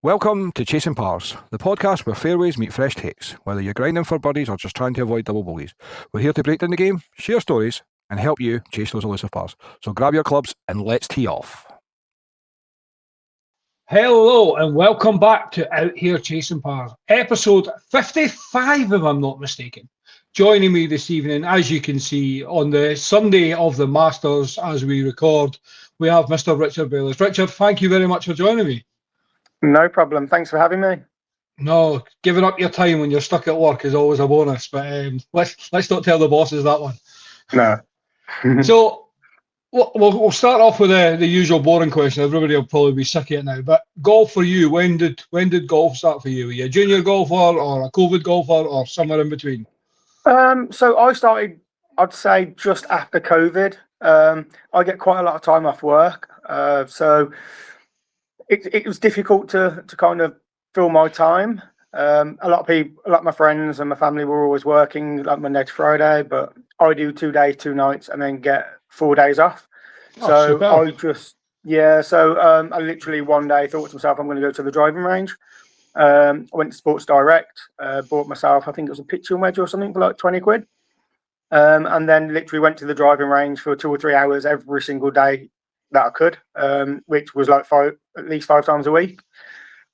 Welcome to Chasing Pars, the podcast where fairways meet fresh takes, whether you're grinding for birdies or just trying to avoid double bogeys. We're here to break down the game, share stories, and help you chase those elusive pars. So grab your clubs and let's tee off. Hello and welcome back to Out Here Chasing Pars, episode 55 if I'm not mistaken. Joining me this evening, as you can see, on the Sunday of the Masters as we record, we have Mr. Richard Bayliss. Richard, thank you very much for joining me. No problem. Thanks for having me. No, giving up your time when you're stuck at work is always a bonus, but let's not tell the bosses that one. No. So we'll start off with the usual boring question. Everybody will probably be sick of it now. But golf for you, when did golf start for you? Were you a junior golfer or a COVID golfer or somewhere in between? So I started, I'd say, just after COVID. I get quite a lot of time off work, so it was difficult to kind of fill my time. A lot of my friends and my family were always working like Monday to Friday, but I do 2 days, 2 nights, and then get 4 days off. So I literally one day thought to myself, I'm going to go to the driving range. I went to Sports Direct, bought myself, I think it was a pitching wedge or something for like 20 quid. And then literally went to the driving range for 2 or 3 hours every single day that I could, which was like at least 5 times a week.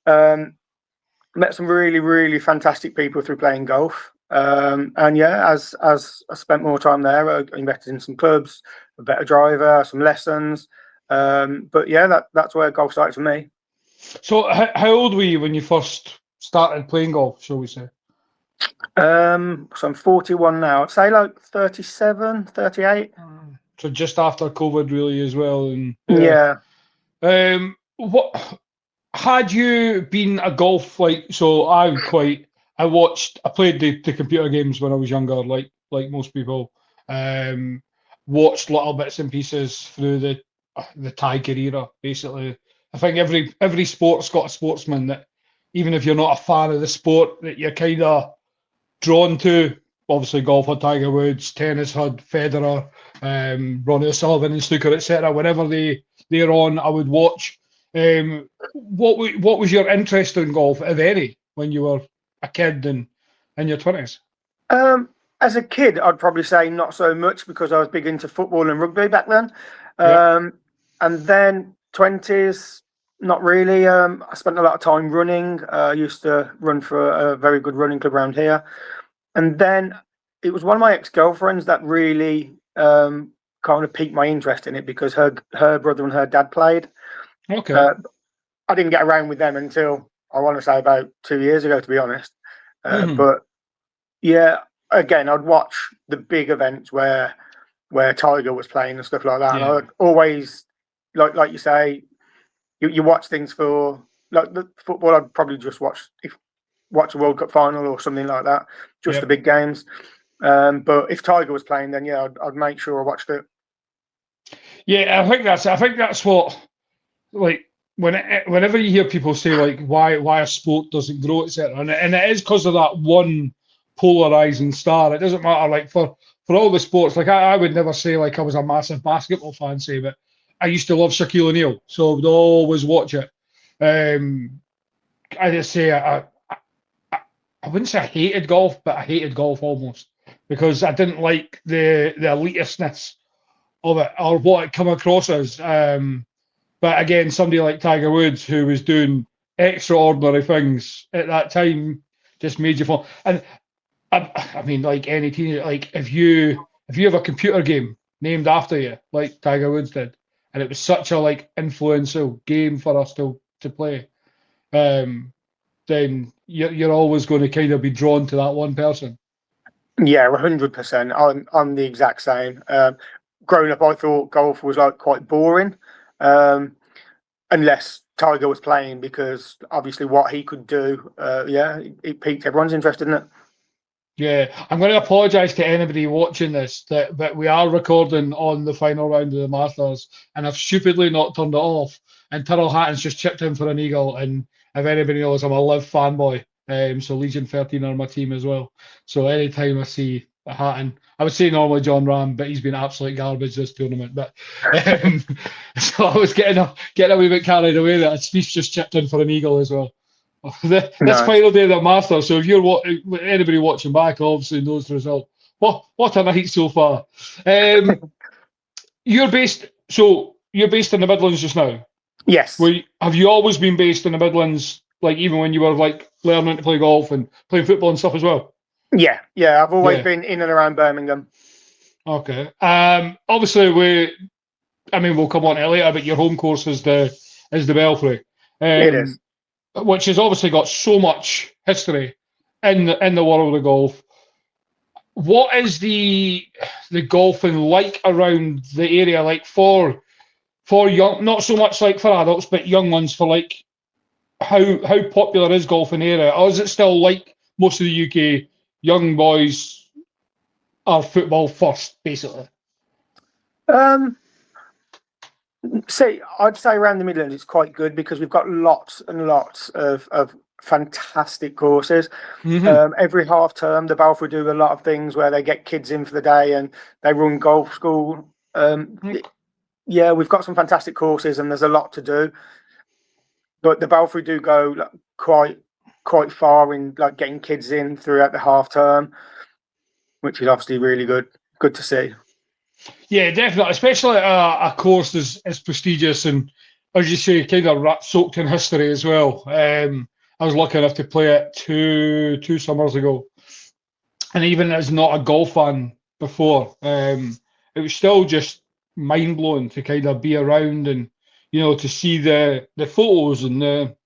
Met some really, really fantastic people through playing golf. And yeah, as I spent more time there, I invested in some clubs, a better driver, some lessons. But yeah, that's where golf started for me. So how old were you when you first started playing golf, shall we say? So I'm 41 now. I'd say like 37, 38. So just after COVID really as well. And Yeah. What had you been a golf so I played the computer games when I was younger, like most people. Watched little bits and pieces through the Tiger era, basically. I think every sport's got a sportsman that, even if you're not a fan of the sport, that you're kind of drawn to. Obviously, golf had Tiger Woods, tennis had Federer, Ronnie O'Sullivan and snooker, etc. Whenever they're on, I would watch. What was your interest in golf, if any, when you were a kid and in your 20s? As a kid, I'd probably say not so much because I was big into football and rugby back then. And then 20s, not really. I spent a lot of time running. I used to run for a very good running club around here. And then it was one of my ex-girlfriends that really kind of piqued my interest in it because her brother and her dad played. Okay. I didn't get around with them until, I want to say, about 2 years ago, to be honest. But yeah, again, I'd watch the big events where Tiger was playing and stuff like that. Yeah. And I'd always, like you say, you watch things for, like the football, I'd probably just watch a World Cup final or something like that, just the big games. But if Tiger was playing, then yeah, I'd make sure I watched it. Yeah, I think that's what, like, whenever you hear people say like why a sport doesn't grow, etc., and it is because of that one polarizing star. It doesn't matter, like for all the sports. Like I would never say like I was a massive basketball fan, say, but I used to love Shaquille O'Neal, so I would always watch it. I just say I wouldn't say I hated golf, but I hated golf almost because I didn't like the elitistness of it or what it come across as. But again, somebody like Tiger Woods, who was doing extraordinary things at that time, just made you fall. And I mean, like any teenager, like if you have a computer game named after you, like Tiger Woods did, and it was such a like influential game for us to play, then you're always going to kind of be drawn to that one person. Yeah, 100%. I'm the exact same. Growing up, I thought golf was like quite boring, unless Tiger was playing, because obviously what he could do, it piqued everyone's interest, didn't it? Yeah, I'm going to apologise to anybody watching this but we are recording on the final round of the Masters, and I've stupidly not turned it off. And Tyrrell Hatton's just chipped in for an eagle, and if anybody knows, I'm a Live fanboy. So Legion 13 are my team as well. So anytime I see a Hatton, I would say normally John Ram, but he's been absolute garbage this tournament. But so I was getting a wee bit carried away that Spieth just chipped in for an eagle as well. This Nice. final day of the Masters. So if you're anybody watching back, obviously knows the result. What a night so far. You're based in the Midlands just now. Yes. Have you always been based in the Midlands, like even when you were like learning to play golf and playing football and stuff as well? Yeah. I've always Yeah. been in and around Birmingham. Okay. Obviously we'll come on to it later, but your home course is the Belfry. It is. Which has obviously got so much history in the world of golf. What is the golfing like around the area, like for young, not so much like for adults, but young ones, for like how popular is golf in the area? Or is it still like most of the UK, young boys are football first, basically? See, I'd say around the Midlands it's quite good because we've got lots and lots of fantastic courses. Every half term, the Belfry do a lot of things where they get kids in for the day and they run golf school. Yeah, we've got some fantastic courses and there's a lot to do. But the Belfry do go like, quite far in like getting kids in throughout the half term, which is obviously really good to see. Yeah, definitely, especially a course as prestigious and, as you say, kind of soaked in history as well. I was lucky enough to play it two summers ago, and even as not a golf fan before, it was still just mind blowing to kind of be around and to see the photos and the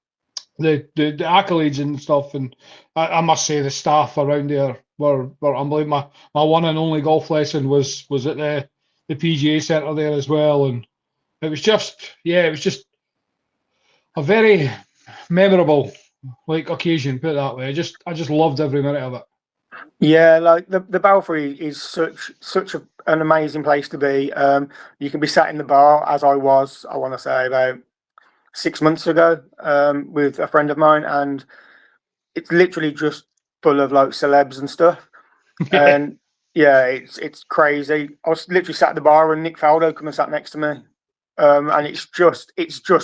accolades and stuff. And I must say the staff around there were unbelievable. My one and only golf lesson was at the PGA Centre there as well, and it was just a very memorable occasion, put it that way. I just loved every minute of it. Yeah, like the Belfry is such an amazing place to be. You can be sat in the bar as I was, I want to say about 6 months ago, with a friend of mine, and it's literally just full of like celebs and stuff. Yeah. And yeah, it's crazy. I was literally sat at the bar and Nick Faldo come and sat next to me. And it's just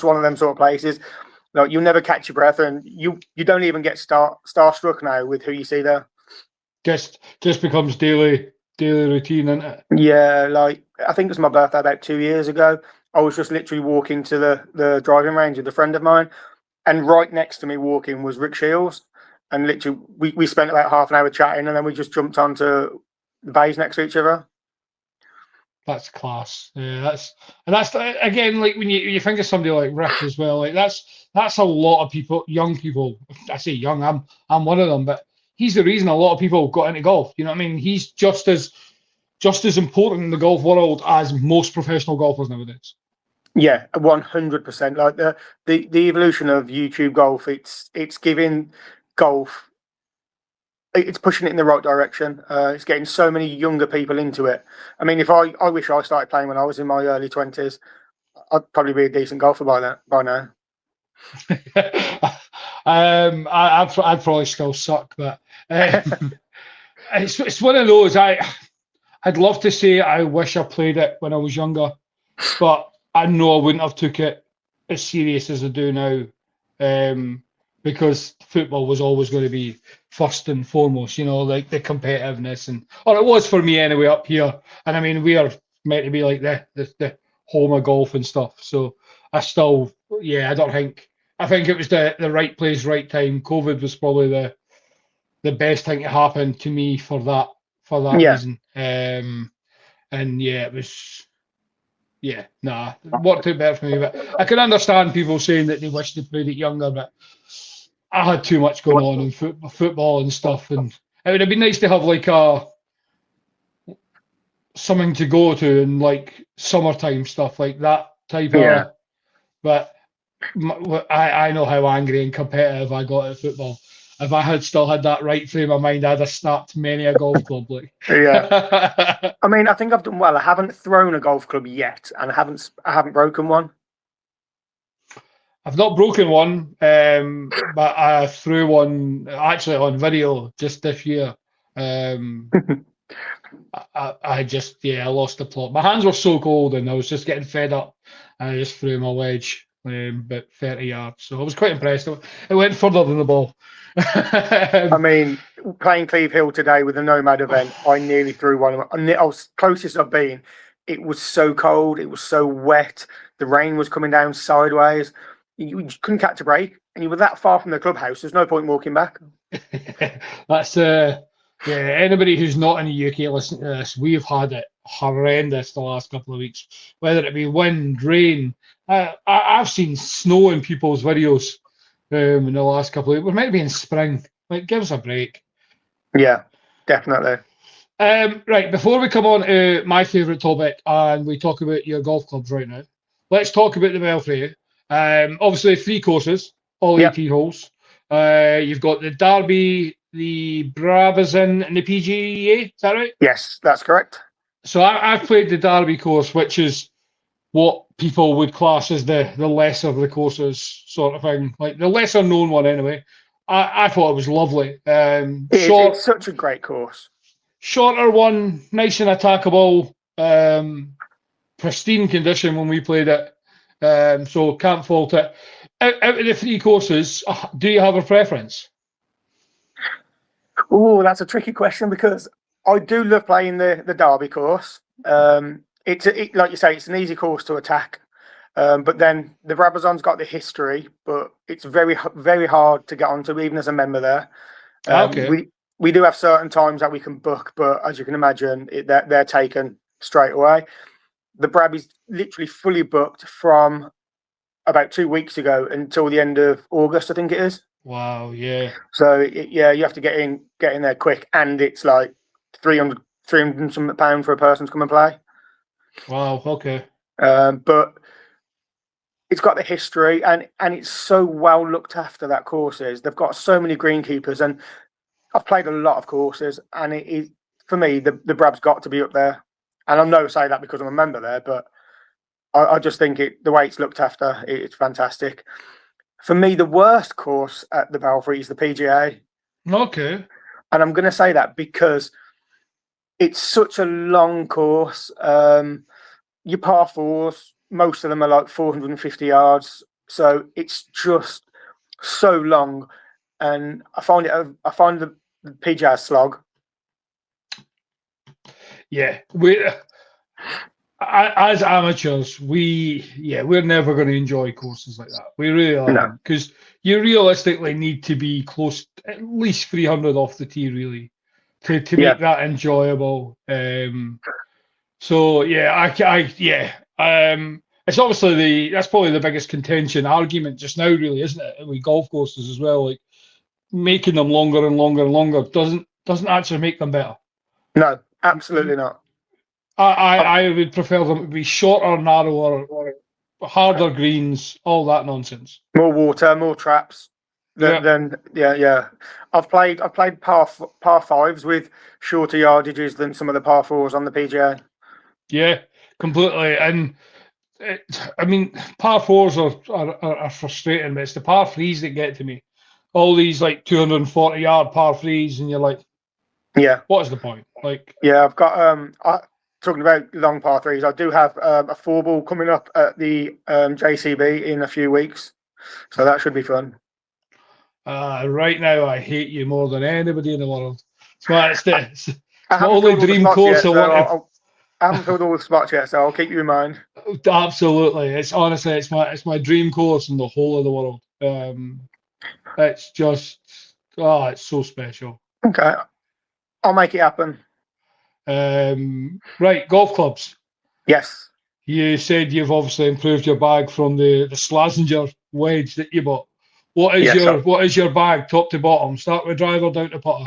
one of them sort of places. Like you'll never catch your breath, and you don't even get starstruck now with who you see there. Just becomes daily routine, isn't it? Yeah, like I think it was my birthday about 2 years ago. I was just literally walking to the driving range with a friend of mine, and right next to me walking was Rick Shields. And literally, we spent about half an hour chatting, and then we just jumped onto the bays next to each other. That's class. Yeah, that's again, like when you think of somebody like Rick as well, like that's a lot of people, young people. I say young, I'm one of them, but he's the reason a lot of people got into golf. You know what I mean? He's just as important in the golf world as most professional golfers nowadays. Yeah, 100%. Like the evolution of YouTube golf, it's giving golf, it's pushing it in the right direction. It's getting so many younger people into it. I mean, if I wish I started playing when I was in my early 20s, I'd probably be a decent golfer by now. I'd probably still suck, but it's one of those. I'd love to say I wish I played it when I was younger, but I know I wouldn't have took it as serious as I do now, because football was always going to be first and foremost. Like the competitiveness, or it was for me anyway up here. And I mean, we are meant to be like the home of golf and stuff. So I still, I don't think. I think it was the right place, right time. COVID was probably the best thing to happen to me for that reason. And it was, worked out better for me. But I can understand people saying that they wish they played it younger, but I had too much going on in football and stuff, and it would have been nice to have like something to go to and like summertime stuff like that type of. But I know how angry and competitive I got at football. If I had still had that right frame of mind, I'd have snapped many a golf club. Yeah. I mean, I think I've done well. I haven't thrown a golf club yet, and I haven't broken one. I've not broken one, but I threw one actually on video just this year. I just, I lost the plot. My hands were so cold and I was just getting fed up. And I just threw my wedge about 30 yards. So I was quite impressed. It went further than the ball. I mean, playing Cleve Hill today with the Nomad event, I nearly threw one. I was closest I've been. It was so cold. It was so wet. The rain was coming down sideways. You just couldn't catch a break, and you were that far from the clubhouse. There's no point walking back. That's yeah. Anybody who's not in the UK listening to this, we've had it horrendous the last couple of weeks. Whether it be wind, rain, I've seen snow in people's videos in the last couple of weeks. We're meant to be in spring. Like, give us a break. Yeah, definitely. Right, before we come on to my favourite topic and we talk about your golf clubs right now, let's talk about the Belfry. Obviously, 3 courses, all 18 holes. You've got the Derby, the Brabazon, and the PGA. Is that right? Yes, that's correct. So I've played the Derby course, which is what people would class as the lesser of the courses sort of thing, like the lesser known one anyway. I thought it was lovely. It's such a great course. Shorter one, nice and attackable, pristine condition when we played it. So can't fault it. Out of the 3 courses, do you have a preference? Oh, that's a tricky question because I do love playing the Derby course. It's like you say, it's an easy course to attack. But then the Brabazon's got the history, but it's very, very hard to get onto, even as a member there. Okay. We do have certain times that we can book, but as you can imagine, they're taken straight away. The Brab is literally fully booked from about 2 weeks ago until the end of August, I think it is. Wow, yeah. So you have to get in there quick, and it's like 300 something pounds for a person to come and play. Wow, okay. But it's got the history, and it's so well looked after, that course is. They've got so many greenkeepers, and I've played a lot of courses, and it is, for me, the Brab's got to be up there. And I know I say that because I'm a member there, but I just think the way it's looked after, it's fantastic. For me, the worst course at the Belfry is the PGA. Okay. And I'm going to say that because it's such a long course. Your par 4s, most of them are like 450 yards. So it's just so long. And I find the PGA a slog. Yeah, as amateurs, we're never going to enjoy courses like that. We really are, because you realistically need to be close, at least 300 off the tee, really, to make that enjoyable. So it's obviously that's probably the biggest contention argument just now, really, isn't it? With golf courses as well, like making them longer and longer and longer doesn't actually make them better. No, absolutely not. I would prefer them to be shorter, narrower, or harder greens, all that nonsense. More water, more traps. I've played par 5s with shorter yardages than some of the par 4s on the PGA. Yeah, completely. And I mean, par 4s are frustrating, but it's the par 3s that get to me. All these like 240 yard par 3s, and you're like, what is the point? Like, I've got talking about long par 3s, I do have a 4-ball coming up at the JCB in a few weeks, so that should be fun. Right now, I hate you more than anybody in the world. It's my only dream course. I haven't filled all the spots yet, so I'll keep you in mind. Absolutely, it's my dream course in the whole of the world. It's just it's so special. Okay, I'll make it happen. Right, golf clubs. Yes. You said you've obviously improved your bag from the Slazenger wedge that you bought. What is your bag, top to bottom? Start with driver, down to putter.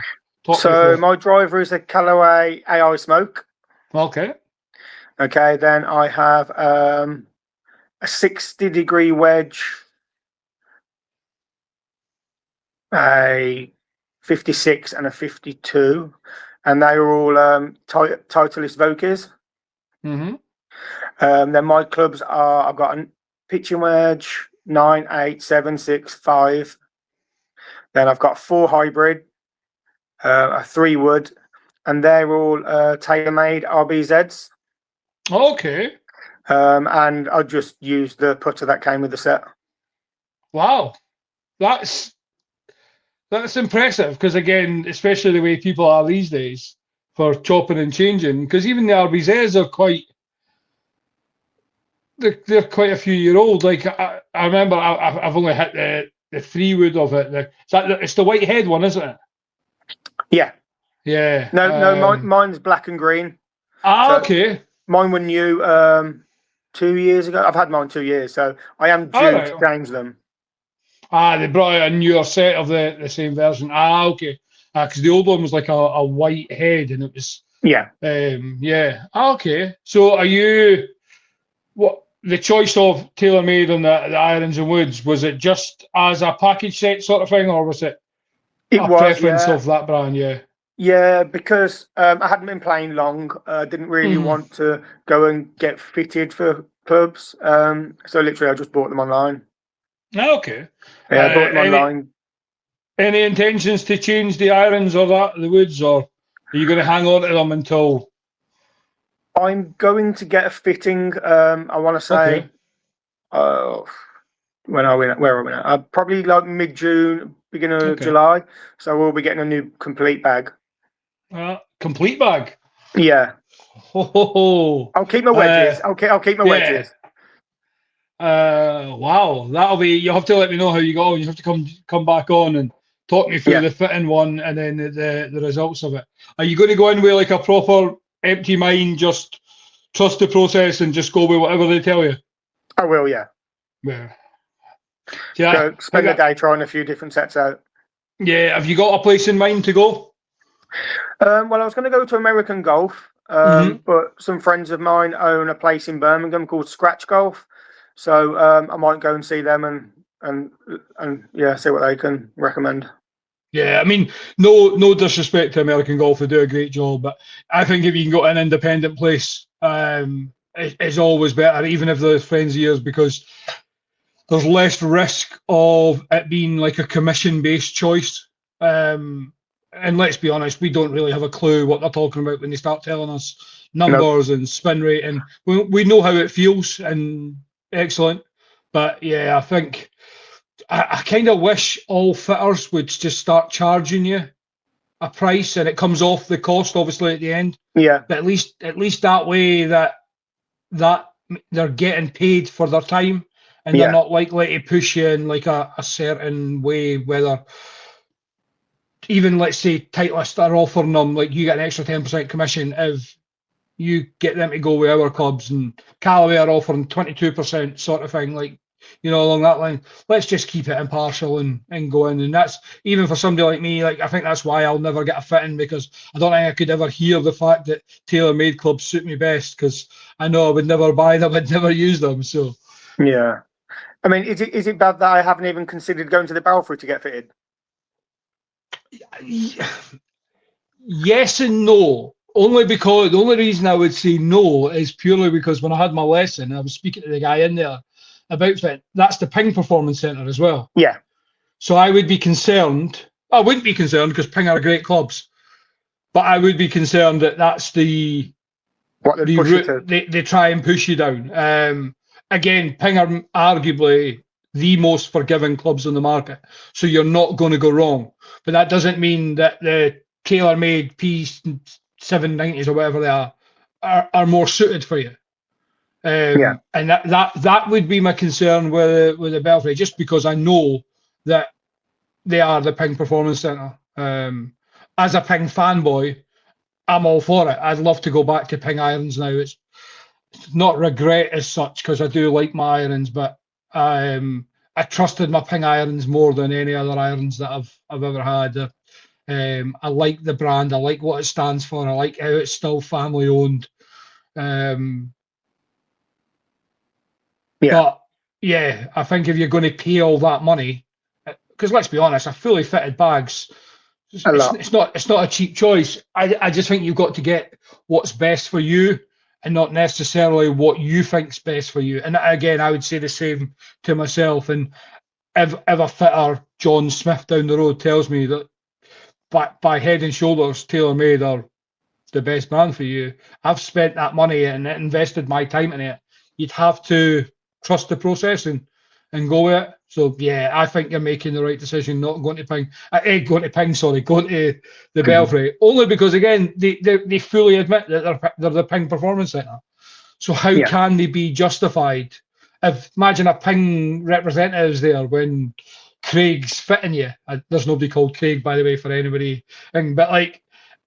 So my driver is a Callaway AI Smoke. Okay. Okay, then I have a 60-degree wedge, a 56 and a 52. And they were all Titleist Vokeys. Mm-hmm. Then my clubs are, I've got a pitching wedge, 9, 8, 7, 6, 5. Then I've got 4 hybrid, a 3 wood, and they're all tailor-made RBZs. Okay. and I just used the putter that came with the set. Wow, that's impressive. Because again, especially the way people are these days for chopping and changing. Because even the RBZs are quite. They're quite a few year old. Like I remember, I've only hit the 3-wood of it. It's the white head one, isn't it? Yeah. Yeah. No, mine's black and green. Okay. Mine were new 2 years ago. I've had mine 2 years, so I am due to change them. They brought out a newer set of the same version. Okay. Because the old one was like a white head, and it was. Yeah. Yeah. Okay. So are you? What the choice of TaylorMade and the irons and woods, was it just as a package set sort of thing, or was it preference of that brand? Yeah, because I hadn't been playing long. I didn't really want to go and get fitted for clubs. So literally I just bought them online. Okay. Yeah, I bought them online. Any intentions to change the irons or the woods, or are you going to hang on to them until? I'm going to get a fitting. I want to say, where are we now? Probably like mid-June, beginning of July. So we'll be getting a new complete bag. Complete bag. Yeah. I'll keep my wedges. I'll keep my wedges. Wow, that'll be. You'll have to let me know how you go. You have to come back on and talk me through the fitting one and then the results of it. Are you going to go in with like a proper empty mind, just trust the process and just go with whatever they tell you? I will, yeah. Yeah. Spend the day trying a few different sets out. Yeah. Have you got a place in mind to go? Well, I was going to go to American Golf, but some friends of mine own a place in Birmingham called Scratch Golf, so I might go and see them and see what they can recommend. Yeah, I mean, no disrespect to American Golf, they do a great job, but I think if you can go to an independent place, it's always better, even if they're friends of yours, because there's less risk of it being like a commission-based choice. And let's be honest, we don't really have a clue what they're talking about when they start telling us numbers and spin rate, and we know how it feels, and excellent. But yeah, I think I kind of wish all fitters would just start charging you a price, and it comes off the cost, obviously, at the end. Yeah. But at least that way that they're getting paid for their time, and they're not likely to push you in like a certain way, whether. Even let's say Titleist are offering them, like, you get an extra 10% commission if you get them to go with our clubs, and Callaway are offering 22% sort of thing, like, along that line. Let's just keep it impartial and go in. And that's, even for somebody like me, like, I think that's why I'll never get a fitting, because I don't think I could ever hear the fact that TaylorMade clubs suit me best, because I know I would never buy them, I'd never use them. So yeah, I mean, is it bad that I haven't even considered going to the Belfry to get fitted? Yes and no. The only reason I would say no is purely because when I had my lesson, I was speaking to the guy in there about fit. That's the Ping Performance Centre as well. Yeah. So I would be concerned. I wouldn't be concerned because Ping are great clubs, but I would be concerned that that's the route they try and push you down. Again, Ping are arguably the most forgiving clubs on the market, so you're not going to go wrong. But that doesn't mean that the TaylorMade P790s or whatever they are more suited for you. And that would be my concern with the Belfry, just because I know that they are the Ping Performance Centre. As a Ping fanboy, I'm all for it. I'd love to go back to Ping irons now. It's not regret as such, because I do like my irons, but I trusted my Ping irons more than any other irons that I've ever had. I like the brand. I like what it stands for. I like how it's still family owned. But yeah, I think if you're going to pay all that money, because let's be honest, a fully fitted bag's it's not a cheap choice. I just think you've got to get what's best for you, and not necessarily what you think's best for you. And again, I would say the same to myself. And if a fitter, John Smith down the road, tells me that by head and shoulders, TaylorMade are the best brand for you, I've spent that money and invested my time in it. you'd have to trust the process and go with it. So yeah, I think you're making the right decision not going to going to the Belfry, only because again they fully admit that they're the Ping Performance Centre. So how can they be justified? If imagine a Ping representative's there when Craig's fitting you. There's nobody called Craig, by the way, for anybody. But like,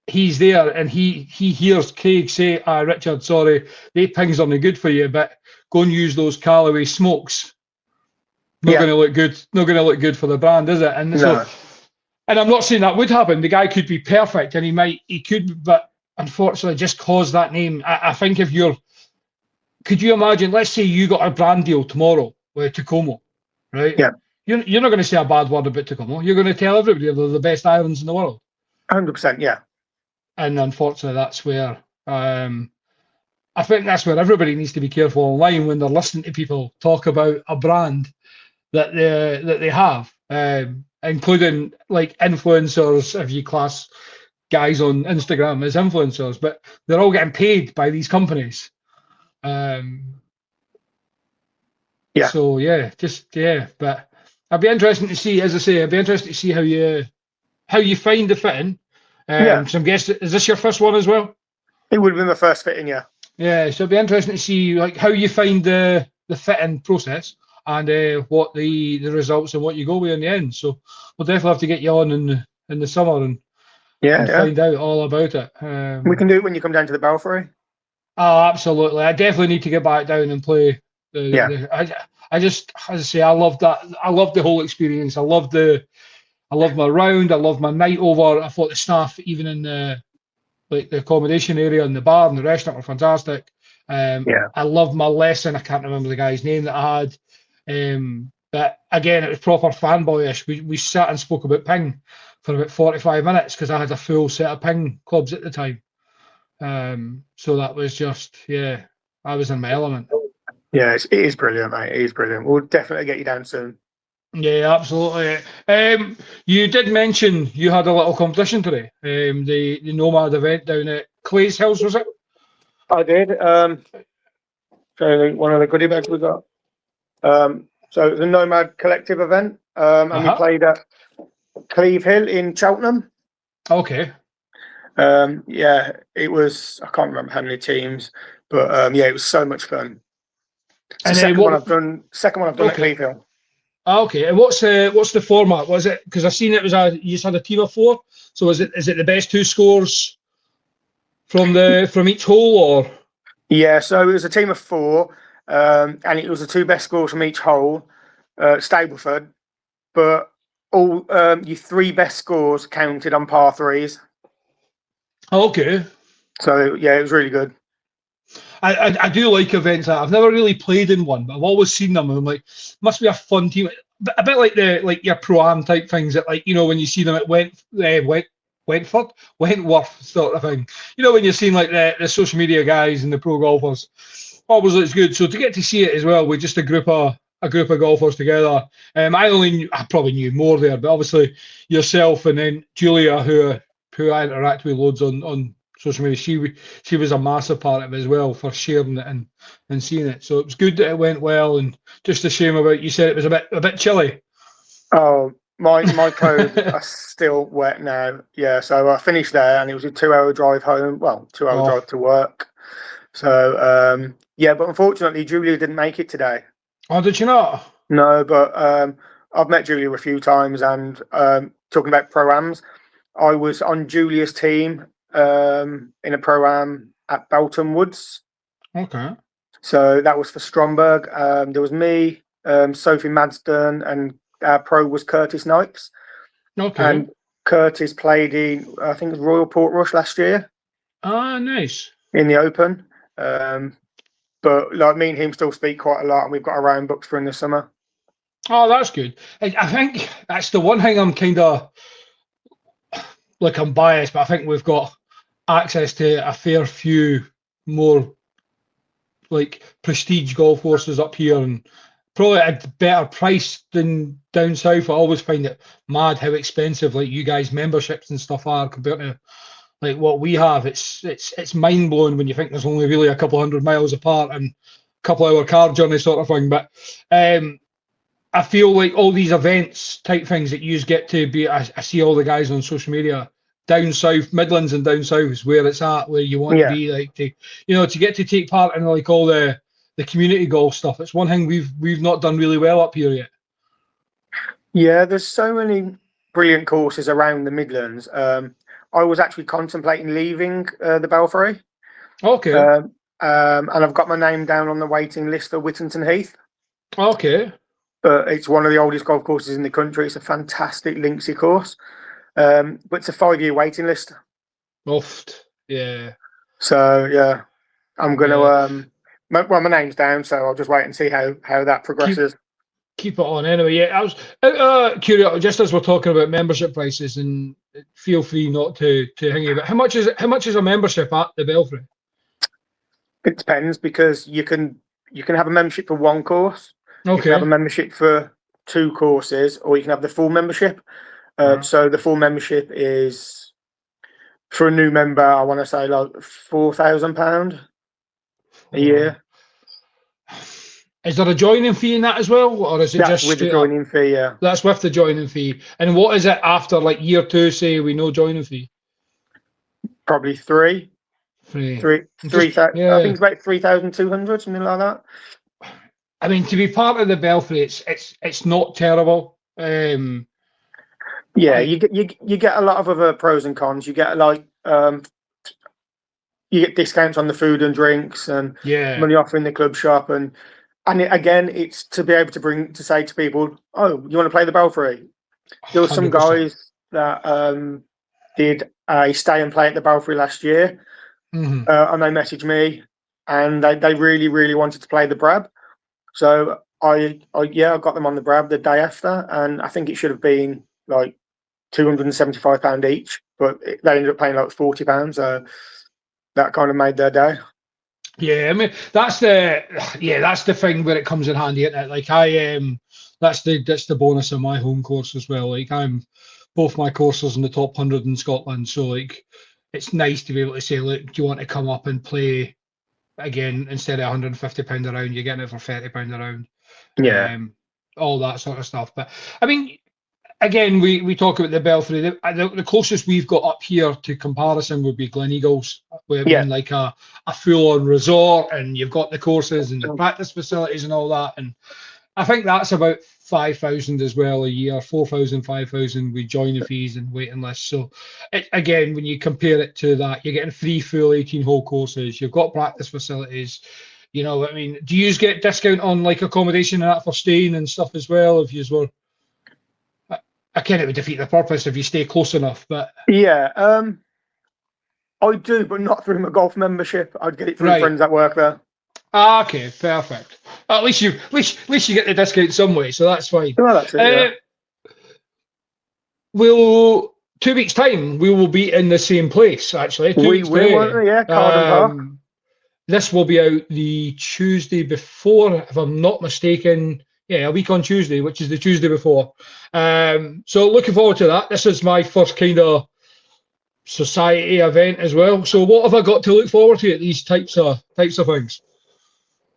he's there and he hears Craig say, Richard, sorry, they Pings aren't good for you, but go and use those Callaway smokes. Not going to look good. Not going to look good for the brand, is it? And so, and I'm not saying that would happen. The guy could be perfect, and he could, but unfortunately, just cause that name. I think if you're, could you imagine? Let's say you got a brand deal tomorrow with Tacoma, right? Yeah. You're not going to say a bad word about Tacoma. You're going to tell everybody they're the best islands in the world. 100%, yeah. And unfortunately, that's where I think that's where everybody needs to be careful online when they're listening to people talk about a brand that they have, including like influencers, if you class guys on Instagram as influencers, but they're all getting paid by these companies. So but I'd be interested to see, as I say, I'd be interested to see how you find the fitting. So I'm guessing, is this your first one as well? It would have been my first fitting, yeah. Yeah, so it'd be interesting to see like how you find the fitting process and what the results and what you go with in the end. So we'll definitely have to get you on in the summer and find out all about it. We can do it when you come down to the Belfry. Oh, absolutely! I definitely need to get back down and play. I just, as I say, I love that. I love the whole experience. I love my round. I love my night over. I thought the staff, even in the accommodation area and the bar and the restaurant, were fantastic. I love my lesson. I can't remember the guy's name that I had. But again, it was proper fanboyish. We sat and spoke about Ping for about 45 minutes because I had a full set of Ping clubs at the time. So that was just, I was in my element. Yeah, it is brilliant, mate. It is brilliant. We'll definitely get you down soon. Yeah, absolutely. You did mention you had a little competition today. The Nomad event down at Clay's house, was it? I did. So one of the goodie bags we got. So it was a Nomad collective event, and we played at Cleve Hill in Cheltenham. Okay. It was. I can't remember how many teams, but it was so much fun. It's the second one I've done. Second one I've done at Cleve Hill. Okay, and what's the format? Was it, because I seen it was you just had a team of 4? So is it the best 2 scores from each hole, or? Yeah, so it was a team of 4, and it was the 2 best scores from each hole, Stableford, but all your 3 best scores counted on par 3s. Okay. So it was really good. I do like events. I've never really played in one, but I've always seen them, and I'm like, must be a fun team. A bit like your pro-am type things that, like, when you see them at Wentworth sort of thing. When you're seeing like the social media guys and the pro golfers, always looks good. So to get to see it as well with just a group of golfers together. I probably knew more there, but obviously yourself and then Julia, who I interact with loads on social media, she was a massive part of it as well, for sharing it and seeing it. So it was good that it went well, and just a shame about, you said it was a bit chilly. Oh, my clothes are still wet now. Yeah, so I finished there, and it was a 2-hour drive home. Well, 2-hour drive to work. So but unfortunately Julia didn't make it today. Oh, did you not? No, but I've met Julia a few times, and talking about pro-ams, I was on Julia's team in a pro-am at Belton Woods. Okay. So that was for Stromberg. There was me, Sophie Madsden, and our pro was Curtis Knipes. Okay. And Curtis played in, I think it was Royal Portrush last year. Ah, nice. In the Open. But like, me and him still speak quite a lot, and we've got our own books for in the summer. Oh, that's good. I think that's the one thing I'm kind of, like, I'm biased, but I think we've got access to a fair few more like prestige golf courses up here, and probably at a better price than down south. I always find it mad how expensive like you guys memberships and stuff are compared to like what we have. It's mind blowing when you think there's only really a couple 100 miles apart, and couple hour car journey sort of thing. But I feel like all these events type things that you get to be, I see all the guys on social media down south, Midlands and down south is where it's at, where you want to be, like, to, you know, to get to take part in like all the community golf stuff. It's one thing we've not done really well up here yet. Yeah, there's so many brilliant courses around the Midlands. I was actually contemplating leaving the Belfry. Okay. And I've got my name down on the waiting list for Whittington Heath. Okay. But it's one of the oldest golf courses in the country. It's a fantastic linksy course. But it's a 5-year waiting list. Oft. Yeah. So, yeah, I'm going to... well, my name's down, so I'll just wait and see how that progresses. Keep it on anyway. Yeah, I was curious, just as we're talking about membership prices, and feel free not to hang about. How much is a membership at the Belfry? It depends, because you can have a membership for one course. Okay. You can have a membership for 2 courses, or you can have the full membership. So the full membership is, for a new member, I want to say like £4,000 a year. Is there a joining fee in that as well, or is it That's just with the joining fee? Yeah, that's with the joining fee. And what is it after like year 2? Say we no joining fee. probably 3. 3,000. Yeah. I think it's about 3,200, something like that. I mean, to be part of the Belfry, it's not terrible. Yeah, you get a lot of other pros and cons. You get like you get discounts on the food and drinks, and money off in the club shop, and again, it's to be able to say to people, "Oh, you want to play the Belfry?" There were some 100%. guys that did a stay and play at the Belfry last year, and they messaged me, and they really, really wanted to play the Brab. So I got them on the Brab the day after, and I think it should have been like £275 each, but they ended up paying like £40, so that kind of made their day. Yeah, I mean that's the thing where it comes in handy, isn't it? Like that's the bonus of my home course as well. Like both my courses in the top 100 in Scotland, so like it's nice to be able to say, look, do you want to come up and play again instead of £150 a round? You're getting it for £30 a round. Yeah, all that sort of stuff. But I mean, again, we talk about the Belfry. The closest we've got up here to comparison would be Gleneagles, where being like a full-on resort, and you've got the courses and the practice facilities and all that. And I think that's about 5,000 as well a year, 4,000, 5,000 with joining fees and waiting lists. So again, when you compare it to that, you're getting 3 full 18-hole courses. You've got practice facilities. You know, I mean, do you get discount on like accommodation and that for staying and stuff as well? If you were, I kind of would defeat the purpose if you stay close enough. But yeah, I do, but not through my golf membership. I'd get it through friends that work there. Okay, perfect. At least you get the discount some way, so that's fine. Well, that's it. We'll 2 weeks' time we will be in the same place. Actually, we will, yeah, Carden Park. This will be out the Tuesday before, if I'm not mistaken. Yeah, a week on Tuesday, which is the Tuesday before. So looking forward to that. This is my first kind of society event as well. So what have I got to look forward to at these types of things?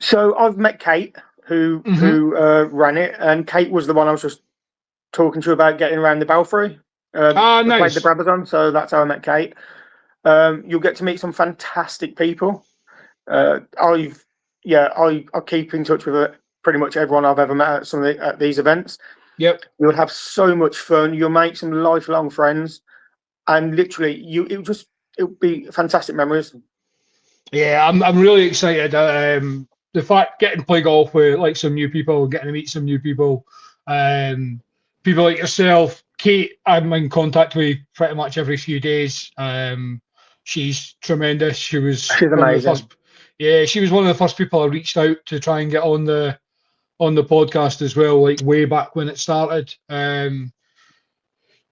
So I've met Kate, who ran it, and Kate was the one I was just talking to about getting around the Belfry. Nice. Played the Brabazon, so that's how I met Kate. You'll get to meet some fantastic people. I keep in touch with pretty much everyone I've ever met at these events. Yep. You'll have so much fun. You'll make some lifelong friends, and literally, it'll be fantastic memories. Yeah, I'm really excited. The fact getting to play golf with like some new people, getting to meet some new people, people like yourself, Kate. I'm in contact with pretty much every few days. She's tremendous. She's amazing. She was one of the first people I reached out to try and get on the podcast as well, like way back when it started.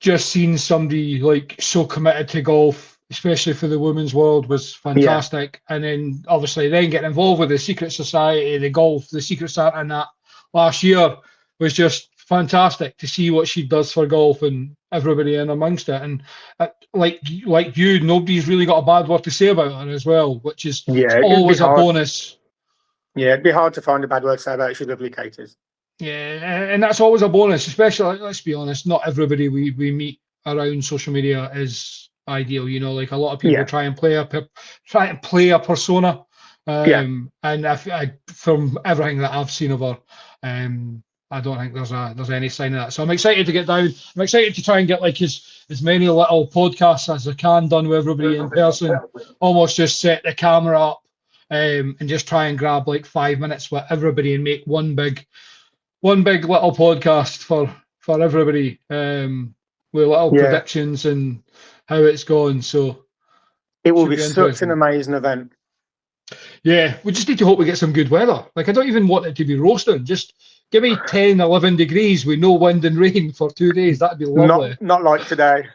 Just seeing somebody like so committed to golf, especially for the women's world, was fantastic. Yeah. And then obviously getting involved with the Secret Society, the Secret Santa, and that last year was just fantastic to see what she does for golf and everybody in amongst it. And like you, nobody's really got a bad word to say about her as well, which is always a bonus. Yeah, it'd be hard to find a bad word to say about it. She's lovely, Kate is. Yeah, and that's always a bonus, especially, let's be honest, not everybody we meet around social media is ideal. You know, like a lot of people Yeah. try and play a persona. And from everything that I've seen of her, I don't think there's any sign of that. So I'm excited to get down. I'm excited to try and get like as many little podcasts as I can done with everybody in person. Almost just set the camera up and just try and grab like 5 minutes with everybody and make one big little podcast for everybody, with little predictions and how it's going. So it will be such an amazing event. Yeah, we just need to hope we get some good weather. Like, I don't even want it to be roasting. Just give me 10, 11 degrees with no wind and rain for 2 days. That'd be lovely. Not like today.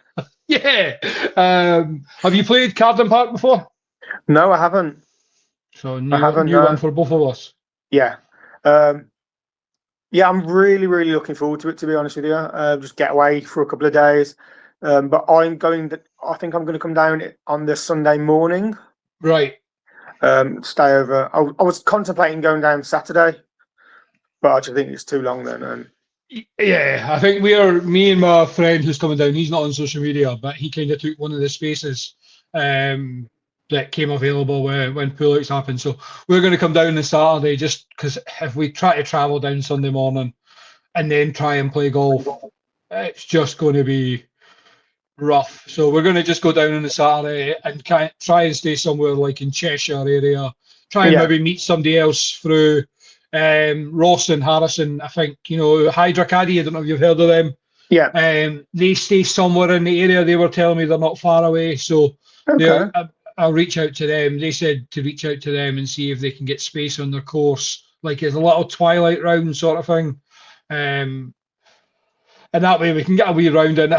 Yeah. Have you played Carden Park before? No, I haven't. So new one for both of us. Yeah. Yeah, I'm really, really looking forward to it, to be honest with you. Just get away for a couple of days. But I think I'm going to come down on this Sunday morning. Right. Stay over. I was contemplating going down Saturday, but I just think it's too long then. Yeah, I think me and my friend who's coming down, he's not on social media, but he kind of took one of the spaces that came available when pullouts happened. So we're going to come down on Saturday, just because if we try to travel down Sunday morning and then try and play golf, it's just going to be rough. So we're going to just go down on the Saturday and try and stay somewhere like in Cheshire area. Try and maybe meet somebody else through Ross and Harrison. I think, Hydra Caddy, I don't know if you've heard of them. Yeah. They stay somewhere in the area. They were telling me they're not far away. So I'll reach out to them. They said to reach out to them and see if they can get space on their course, like as a little twilight round sort of thing. And that way we can get a wee round in.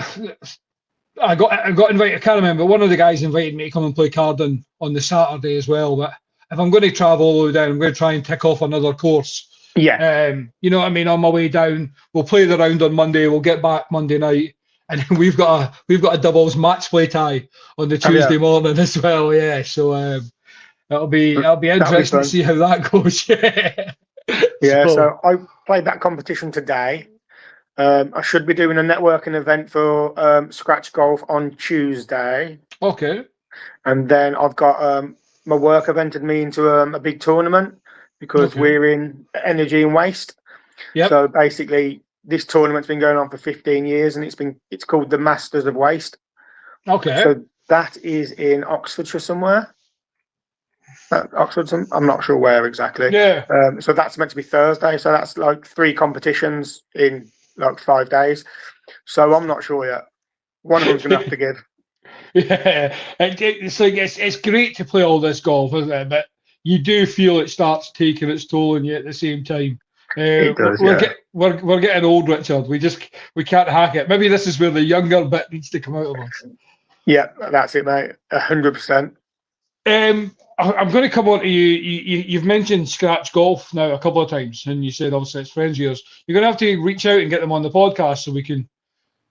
I got invited. I can't remember. One of the guys invited me to come and play Carden on the Saturday as well. But if I'm going to travel all the way down, I'm going to try and tick off another course. Yeah. You know what I mean? On my way down, we'll play the round on Monday. We'll get back Monday night, and then we've got a doubles match play tie on the Tuesday morning as well. Yeah. So it'll be interesting to see how that goes. Yeah. So I played that competition today. I should be doing a networking event for Scratch Golf on Tuesday. Okay. And then I've got my work invited me into a big tournament because we're in energy and waste. Yep. So basically, this tournament's been going on for 15 years, and it's called the Masters of Waste. Okay. So that is in Oxfordshire somewhere. I'm not sure where exactly. Yeah. So that's meant to be Thursday. So that's like 3 competitions in like 5 days. So I'm not sure yet. One of them's going to have to give. Yeah, it's great to play all this golf, isn't it? But you do feel it starts taking its toll on you at the same time. It does, we're getting old, Richard. We can't hack it. Maybe this is where the younger bit needs to come out of us. Yeah, that's it, mate. 100%. I'm going to come on to you. You've mentioned Scratch Golf now a couple of times, and you said obviously it's friends of yours. You're going to have to reach out and get them on the podcast so we can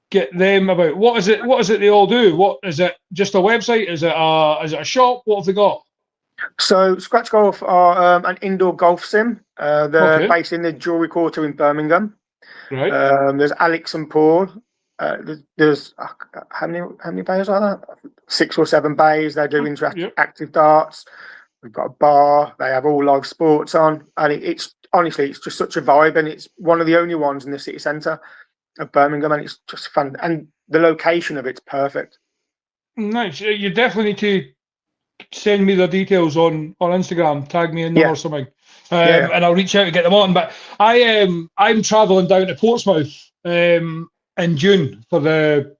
get them about what is it they all do? What is it? Just a website? Is it a shop? What have they got? So Scratch Golf are an indoor golf sim. They're based in the Jewellery Quarter in Birmingham. Right. There's Alex and Paul. There's how many bays are there? 6 or 7 bays. They do active darts. We've got a bar. They have all live sports on, and it's honestly just such a vibe. And it's one of the only ones in the city centre of Birmingham, and it's just fun. And the location of it's perfect. Nice. You definitely need to send me the details on Instagram. Tag me in there or something, and I'll reach out to get them on. But I'm travelling down to Portsmouth in June for the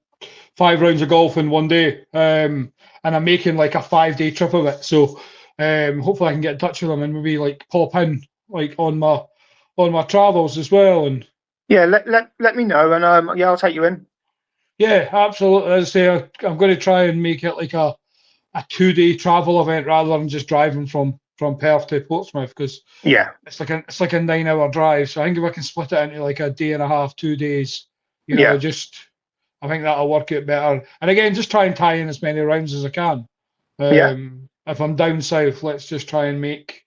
5 rounds of golf in one day, and I'm making like a 5-day trip of it. So hopefully I can get in touch with them and maybe like pop in like on my travels as well. And let me know, and I'll take you in. Yeah, absolutely. As I say, I'm going to try and make it like a 2-day travel event rather than just driving from Perth to Portsmouth, because it's like a 9-hour drive. So I think if I can split it into like a day and a half, 2 days, I think that'll work out better. And again, just try and tie in as many rounds as I can. If I'm down south, let's just try and make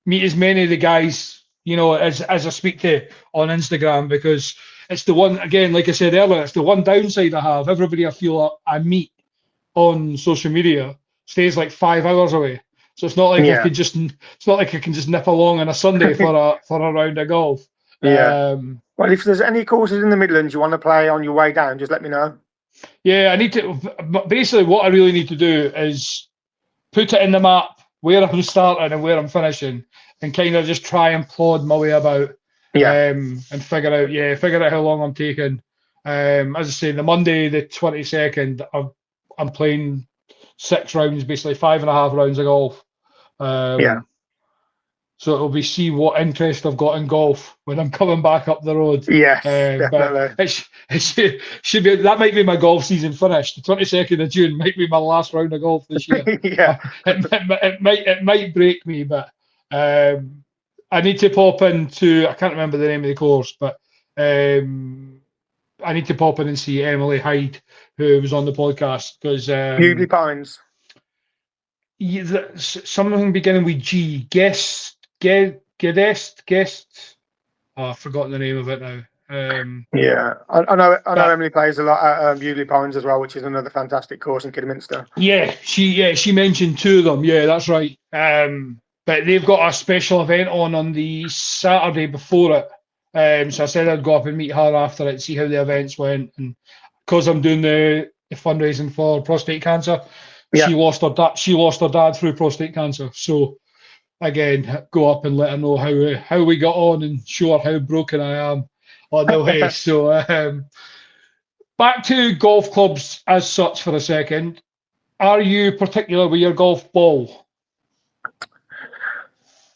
meet as many of the guys, as I speak to on Instagram, because it's the one, again, like I said earlier, it's the one downside I have. Everybody I feel I meet on social media stays like 5 hours away. So it's not like it's not like I can just nip along on a Sunday for a round of golf. Yeah. Well, if there's any courses in the Midlands you want to play on your way down, just let me know. Yeah, I need to. Basically, what I really need to do is put it in the map where I'm starting and where I'm finishing, and kind of just try and plod my way about. And figure out how long I'm taking. As I say, the Monday, the 22nd, I'm playing 6 rounds, basically 5.5 rounds of golf. So it'll be see what interest I've got in golf when I'm coming back up the road. Yes, definitely. But it should be, that might be my golf season finished. The 22nd of June might be my last round of golf this year. It might break me, but I need to pop into, I can't remember the name of the course, but I need to pop in and see Emily Hyde, who was on the podcast, because Bewdley Pines. Something beginning with G. Guest. Oh, I've forgotten the name of it now. I know Emily plays a lot at Bewdley Pines as well, which is another fantastic course in Kidderminster. She mentioned 2 of them. Yeah, that's right. But they've got a special event on the Saturday before it. So I said I'd go up and meet her after it, see how the events went, and because I'm doing the fundraising for prostate cancer, she lost her dad through prostate cancer. So again, go up and let her know how we got on and show her how broken I am on the way. So back to golf clubs as such for a second. Are you particular with your golf ball?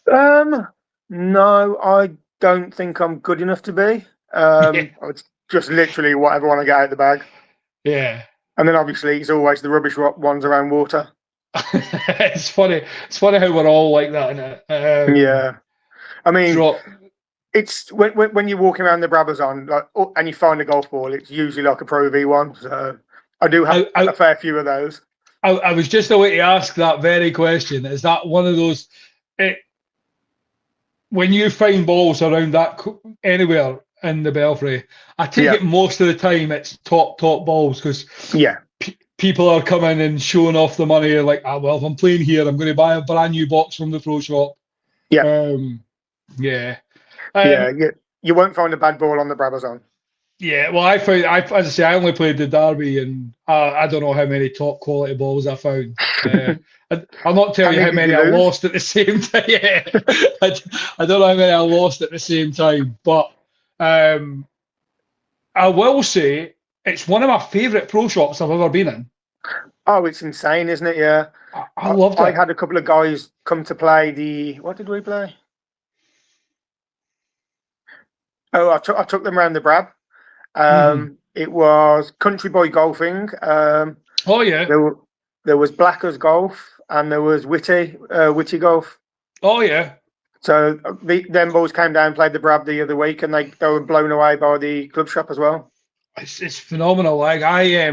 No, I don't think I'm good enough to be. It's just literally whatever I want to get out of the bag. Yeah. And then obviously it's always the rubbish ones around water. It's funny how we're all like that, isn't it? I mean, it's when you're walking around the Brabazon, and you find a golf ball, it's usually like a Pro V1. So I do have a fair few of those. I was just away to ask that very question. Is that one of those? When you find balls around that anywhere in the Belfry, I take it most of the time it's top balls, because people are coming and showing off the money. Like, well, if I'm playing here, I'm going to buy a brand new box from the pro shop. You won't find a bad ball on the Brabazon. Yeah, well, as I say, I only played the Derby, and I don't know how many top quality balls I found. I'll not tell you how many I lost at the same time. I don't know how many I lost at the same time, but I will say it's one of my favourite pro shops I've ever been in. Oh, it's insane, isn't it? Yeah, I loved it. I had a couple of guys come to play what did we play? Oh, I took them around the Brab. It was Country Boy Golfing. There was Blackers Golf, and there was Witty Golf. Oh yeah. So them boys came down and played the Brab the other week, and they were blown away by the club shop as well. It's phenomenal. Like I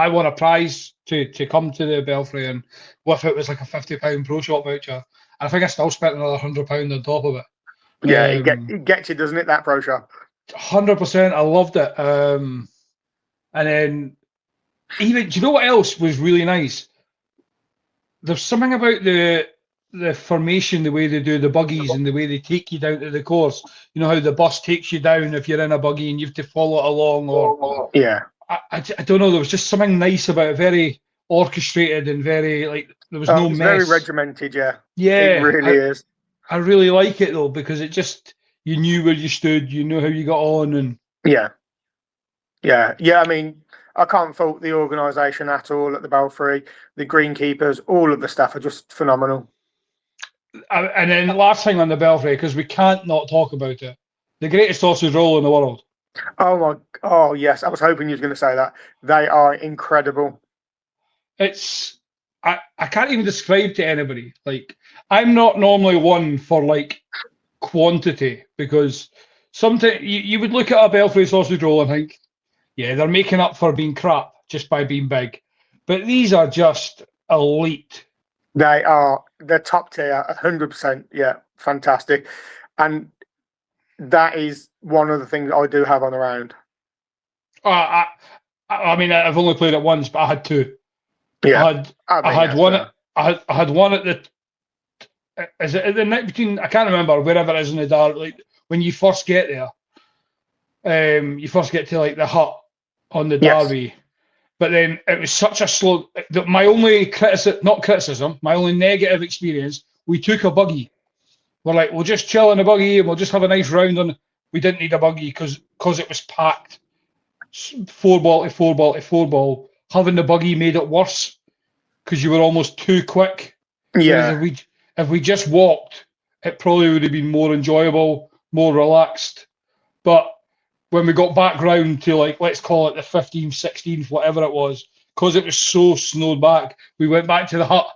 won a prize to come to the Belfry, and with it was like a £50 pro shop voucher. And I think I still spent another £100 on top of it. Yeah, it gets you, doesn't it? That pro shop. 100%. I loved it. And then even, do you know what else was really nice? There's something about the formation, the way they do the buggies and the way they take you down to the course. You know how the bus takes you down if you're in a buggy and you have to follow it along, or I don't know. There was just something nice about it, very orchestrated and very there was no mess. Very regimented, yeah. Yeah, it really is. I really like it though, because it just, you knew where you stood, you knew how you got on, and yeah. I mean, I can't fault the organisation at all at the Belfry. The greenkeepers, all of the staff are just phenomenal. And then last thing on the Belfry, because we can't not talk about it, the greatest sausage roll in the world. Oh yes, I was hoping you was going to say that. They are incredible. It's I can't even describe to anybody. Like, I'm not normally one for quantity, because sometimes you would look at a Belfry sausage roll and think, yeah, they're making up for being crap just by being big. But these are just elite. They're top tier, 100%. Yeah, fantastic. And that is one of the things I do have on the round. I mean, I've only played it once, but I had two. Yeah, I had one. I had one at the. Is it at the night between? I can't remember wherever it is in the dark. Like when you first get there, you first get to like the hut on the Derby, but then it was such a slow. My only my only negative experience. We took a buggy. We're like, we'll just chill in a buggy and we'll just have a nice round on. We didn't need a buggy because it was packed. 4 ball to 4 ball to 4 ball. Having the buggy made it worse because you were almost too quick. Yeah. Whereas if we just walked, it probably would have been more enjoyable, more relaxed. But when we got back round to like, let's call it the 15th, 16th, whatever it was, because it was so snowed back, we went back to the hut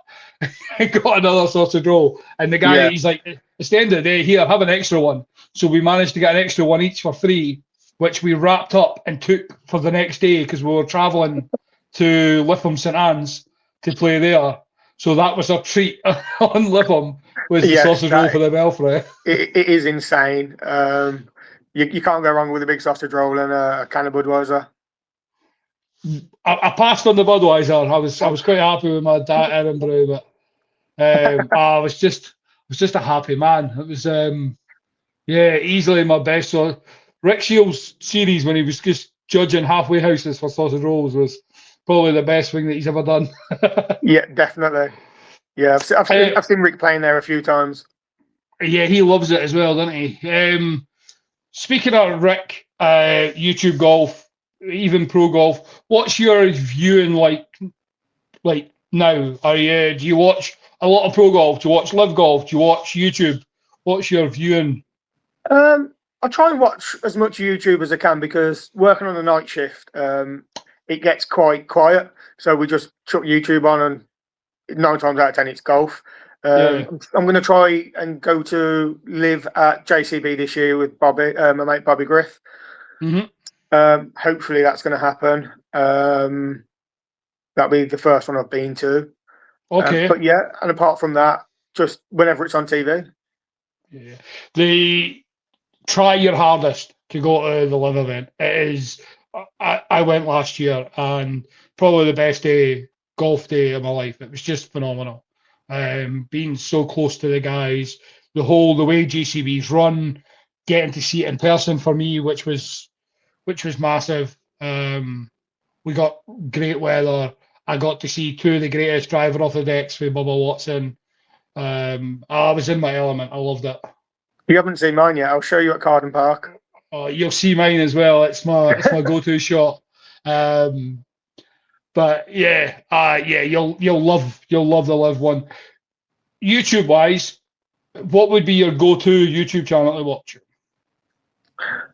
and got another sausage roll. And the guy, he's like, it's the end of the day, here, have an extra one. So we managed to get an extra one each for free, which we wrapped up and took for the next day because we were travelling to Lipham St Anne's to play there. So that was our treat on Lipham, was the sausage roll for the Belfry. It is insane. You can't go wrong with a big sausage roll and a can of Budweiser. I passed on the Budweiser. I was quite happy with my diet Edinburgh, but I was just a happy man. It was easily my best. So Rick Shields' series when he was just judging halfway houses for sausage rolls was probably the best thing that he's ever done. Yeah, definitely. Yeah, I've seen Rick playing there a few times. Yeah, he loves it as well, doesn't he? Speaking of Rick, YouTube golf, even pro golf, what's your viewing like now? Do you watch a lot of pro golf? Do you watch live golf? Do you watch YouTube? What's your viewing? I try and watch as much YouTube as I can because working on the night shift, it gets quite quiet. So we just chuck YouTube on, and 9 times out of 10 it's golf. I'm going to try and go to live at JCB this year with Bobby, my mate Bobby Griff. Mm-hmm. Hopefully that's going to happen. That'll be the first one I've been to. Okay. But yeah, and apart from that, just whenever it's on TV. Yeah. Try your hardest to go to the live event. It is. I went last year and probably the best golf day of my life. It was just phenomenal. Being so close to the guys, the way JCB's run, getting to see it in person for me, which was massive. We got great weather. I got to see 2 of the greatest driver off the decks with Bubba Watson. I was in my element. I loved it. You haven't seen mine yet. I'll show you at Carden Park. You'll see mine as well. It's my go-to shot. But you'll love the live one. YouTube wise, what would be your go-to YouTube channel to watch?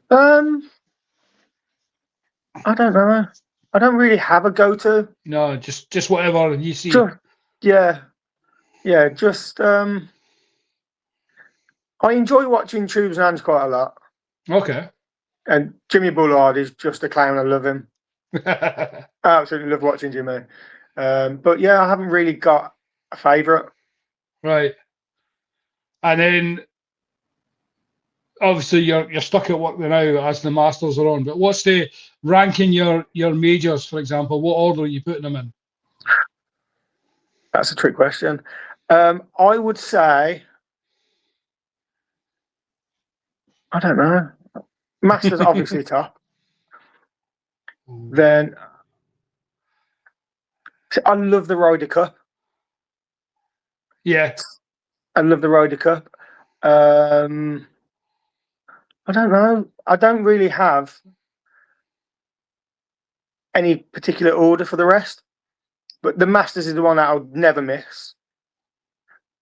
I don't know. I don't really have a go-to. No, just whatever you see. Just I enjoy watching Tubes and Hands quite a lot. Okay. And Jimmy Bullard is just a clown. I love him. I absolutely love watching Jimmy. But yeah, I haven't really got a favourite. Right. And then obviously you're stuck at work now as the Masters are on. But what's the ranking your majors, for example? What order are you putting them in? That's a trick question. I would say, I don't know. Masters obviously top. Then I love the Ryder Cup. Yeah. I love the Ryder Cup. I don't know. I don't really have any particular order for the rest. But the Masters is the one that I would never miss.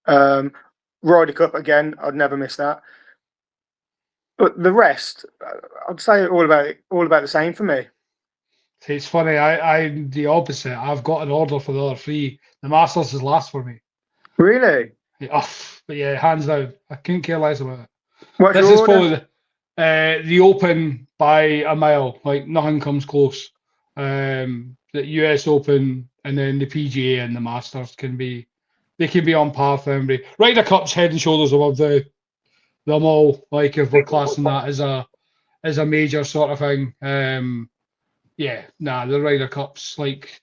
Ryder Cup again, I'd never miss that. But the rest, I'd say all about the same for me. It's funny. I'm the opposite. I've got an order for the other 3. The Masters is last for me. Really? Yeah, but yeah, hands down. I couldn't care less about it. What's this your is order? probably the Open by a mile. Like nothing comes close. The US Open and then the PGA and the Masters can be they can be on par for everybody. Ryder Cup's head and shoulders above them all. Like if we're classing that as a major sort of thing. The Ryder Cup's like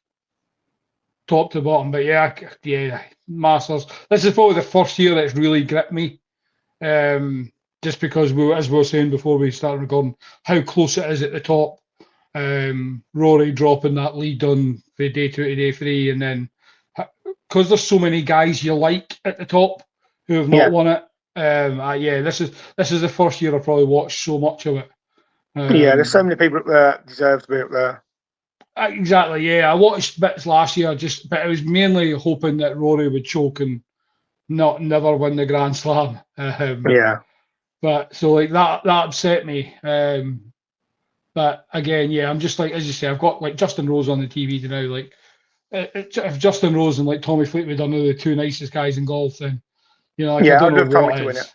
top to bottom. But yeah, Masters. This is probably the first year that's really gripped me. Just because as we were saying before we started recording, how close it is at the top. Rory dropping that lead on for day 2 to day 3, and then because there's so many guys you like at the top who have not won it. This is the first year I've probably watched so much of it. There's so many people that deserve to be up there. Exactly, yeah. I watched bits last year, but I was mainly hoping that Rory would choke and never win the Grand Slam. But so like that upset me. But again, I'm just like, as you say, I've got like Justin Rose on the TV now. Like, if Justin Rose and like Tommy Fleetwood are the two nicest guys in golf, then I don't know what it is.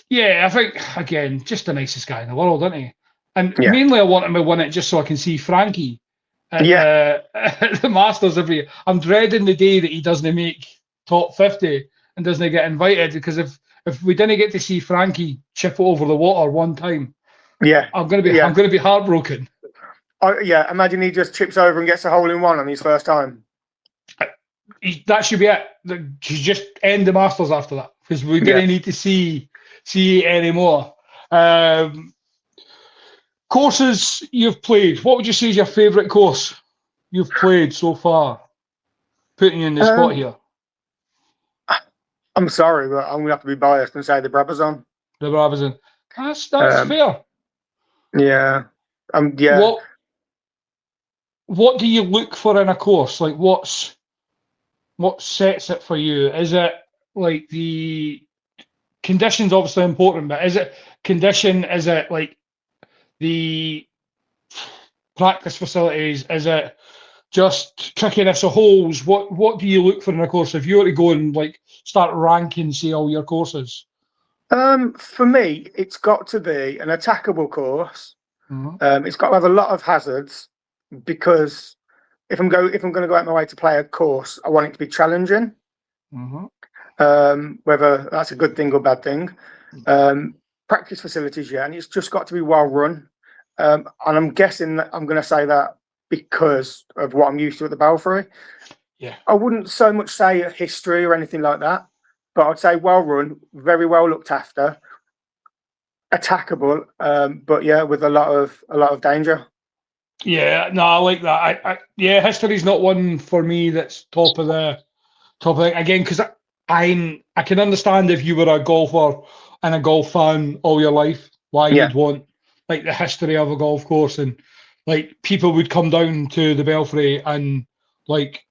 Yeah, I think again, just the nicest guy in the world, isn't he? And mainly, I want him to win it just so I can see Frankie at the Masters every year. I'm dreading the day that he doesn't make top 50 and doesn't get invited, because if we didn't get to see Frankie chip it over the water one time, I'm gonna be heartbroken. Imagine he just chips over and gets a hole in one on his first time. That should be it. Should just end the Masters after that, because we didn't need to see any more. Courses you've played. What would you say is your favourite course you've played so far? Putting you in the spot here. I'm sorry, but I'm gonna have to be biased and say the Brabazon. The Brabazon. That's fair. Yeah. What do you look for in a course? Like what sets it for you? Is it like the conditions? Obviously important, but is it condition? Is it like the practice facilities? Is it just trickiness of holes? What do you look for in a course? If you were to go and like start ranking, say, all your courses. For me, it's got to be an attackable course. Mm-hmm. It's got to have a lot of hazards, because if I'm going to go out my way to play a course, I want it to be challenging. Mm-hmm. Whether that's a good thing or bad thing. Practice facilities, and it's just got to be well run. And I'm guessing that I'm going to say that because of what I'm used to at the Belfry. Yeah, I wouldn't so much say a history or anything like that, but I'd say well run, very well looked after, attackable, but with a lot of danger. Yeah, no, I like that. History's not one for me that's top of the again, because I can understand if you were a golfer and a golf fan all your life, why you'd want like the history of a golf course, and like people would come down to the Belfry and like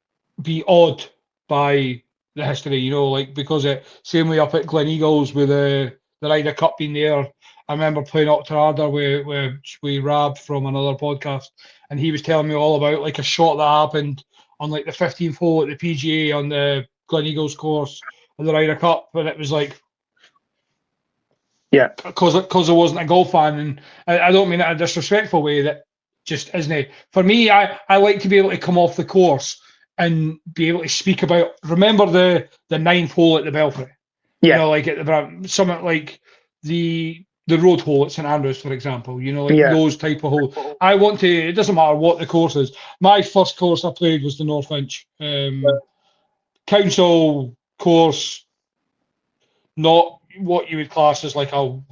be awed by the history, like because same way up at Gleneagles with the Ryder Cup being there. I remember playing Octorada with Rab from another podcast, and he was telling me all about like a shot that happened on like the 15th hole at the PGA on the Gleneagles course of the Ryder Cup, and it was like, because I wasn't a golf fan, and I don't mean it in a disrespectful way, that just isn't. For me, I like to be able to come off the course and be able to speak about. Remember the 9th hole at the Belfry, like at the something like the road hole at St Andrews, for example. Those type of holes. I want to. It doesn't matter what the course is. My first course I played was the North Inch council course, not what you would class as like I'm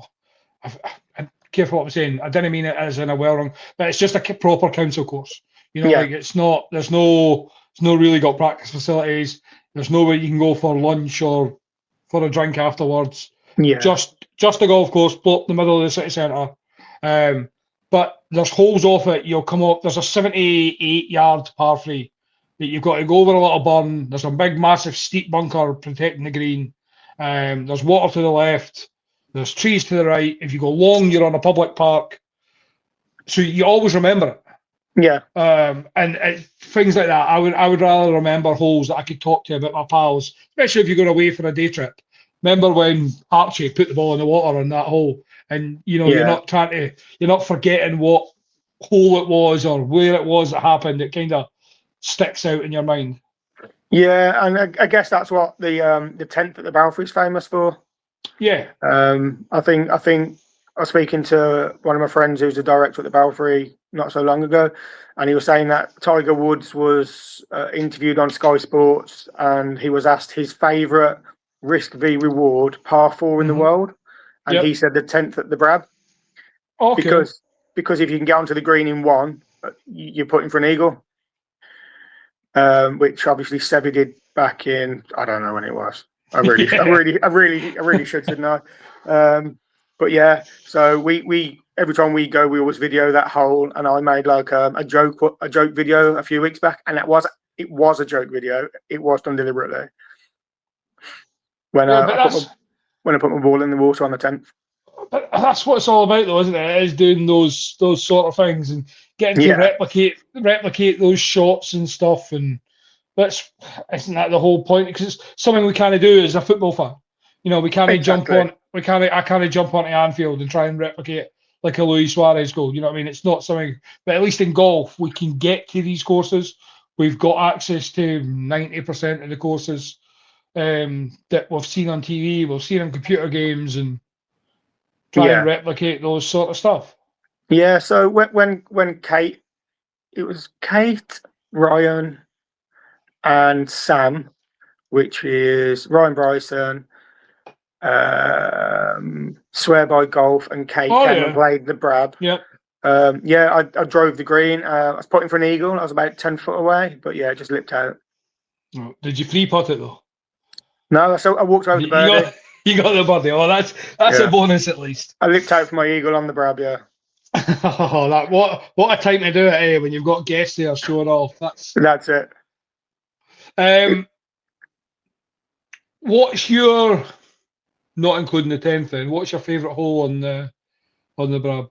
careful what I'm saying. I didn't mean it as in a well wrong, but it's just a proper council course. Like it's not. It's no really got practice facilities. There's nowhere you can go for lunch or for a drink afterwards. Yeah. Just a golf course, block the middle of the city centre. But there's holes off it. You'll come up. There's a 78-yard par 3 that you've got to go over a little burn. There's a big, massive, steep bunker protecting the green. There's water to the left. There's trees to the right. If you go long, you're on a public park. So you always remember it. Yeah. And things like that. I would rather remember holes that I could talk to about my pals, especially if you're going away for a day trip. Remember when Archie put the ball in the water on that hole, and you're not forgetting what hole it was or where it was that happened. It kind of sticks out in your mind. Yeah, and I guess that's what the 10th at the Belfry is famous for. Yeah. I think I was speaking to one of my friends who's a director at the Belfry not so long ago, and he was saying that Tiger Woods was interviewed on Sky Sports, and he was asked his favourite risk v reward par 4 in the world, and he said the 10th at the Brab. Okay. Because if you can get onto the green in one, you're putting for an eagle. Which obviously Seve did back in, I don't know when it was. I really should know. But yeah, so we every time we go, we always video that hole, and I made like a joke video a few weeks back, and it was a joke video. It was done deliberately. When I put my ball in the water on the 10th. But that's what it's all about, though, isn't it? It is doing those sort of things and getting to replicate those shots and stuff. And isn't that the whole point? Because it's something we kind of do as a football fan. You know, we can't jump on. I can't jump onto Anfield and try and replicate like a Luis Suarez goal. You know what I mean? It's not something. But at least in golf, we can get to these courses. We've got access to 90% of the courses that we've seen on TV, we've seen on computer games, and try and replicate those sort of stuff. Yeah. So when Kate, it was Kate, Ryan, and Sam, which is Ryan Bryson, Swear by Golf, and Kate came and played the Brab. Yeah. I drove the green. I was putting for an eagle. I was about 10 foot away, but yeah, it just lipped out. Oh, did you free putt it though? No, so I walked over the birdie. You got the birdie. Oh, that's a bonus at least. I lipped out for my eagle on the Brab. Yeah. Oh, what a time to do it, when you've got guests there showing off. That's it. What's your, not including the 10th then, what's your favourite hole on the Brab?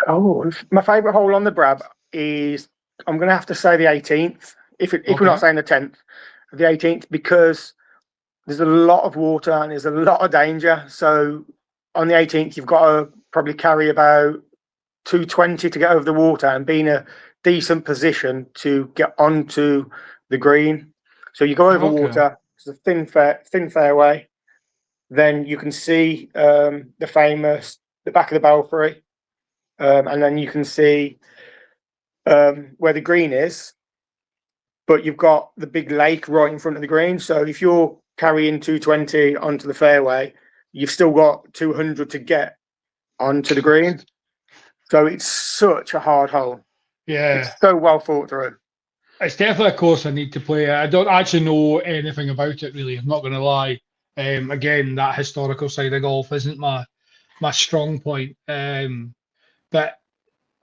Oh, my favourite hole on the Brab is, I'm going to have to say the 18th, if we're not saying the 10th, the 18th, because there's a lot of water and there's a lot of danger. So on the 18th, you've got to probably carry about 220 to get over the water and be in a decent position to get onto the green. So you go over water, it's a thin fairway. Then you can see the back of the Belfry, and then you can see where the green is. But you've got the big lake right in front of the green. So if you're carrying 220 onto the fairway, you've still got 200 to get onto the green. So it's such a hard hole. Yeah. It's so well thought through. It's definitely a course I need to play. I don't actually know anything about it, really. I'm not going to lie. Again, that historical side of golf isn't my strong point. But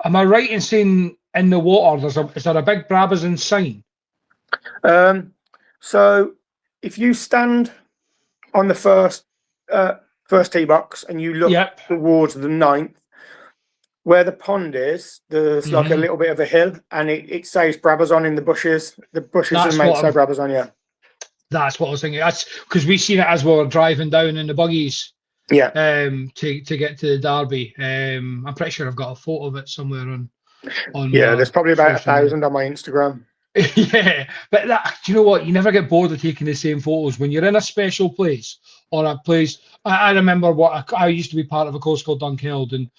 am I right in saying in the water, is there a big Brabazon sign? So if you stand on the first tee box and you look towards the 9th, where the pond is, there's like a little bit of a hill, and it says Brabazon in the bushes. The bushes are meant to say Brabazon, yeah. That's what I was thinking. That's because we've seen it as we were driving down in the buggies. Yeah. To get to the Derby. I'm pretty sure I've got a photo of it somewhere on. Yeah, there's probably about 1,000 on my Instagram. Yeah, but do you know what? You never get bored of taking the same photos when you're in a special place or a place. I remember I used to be part of a course called Dunkeld, and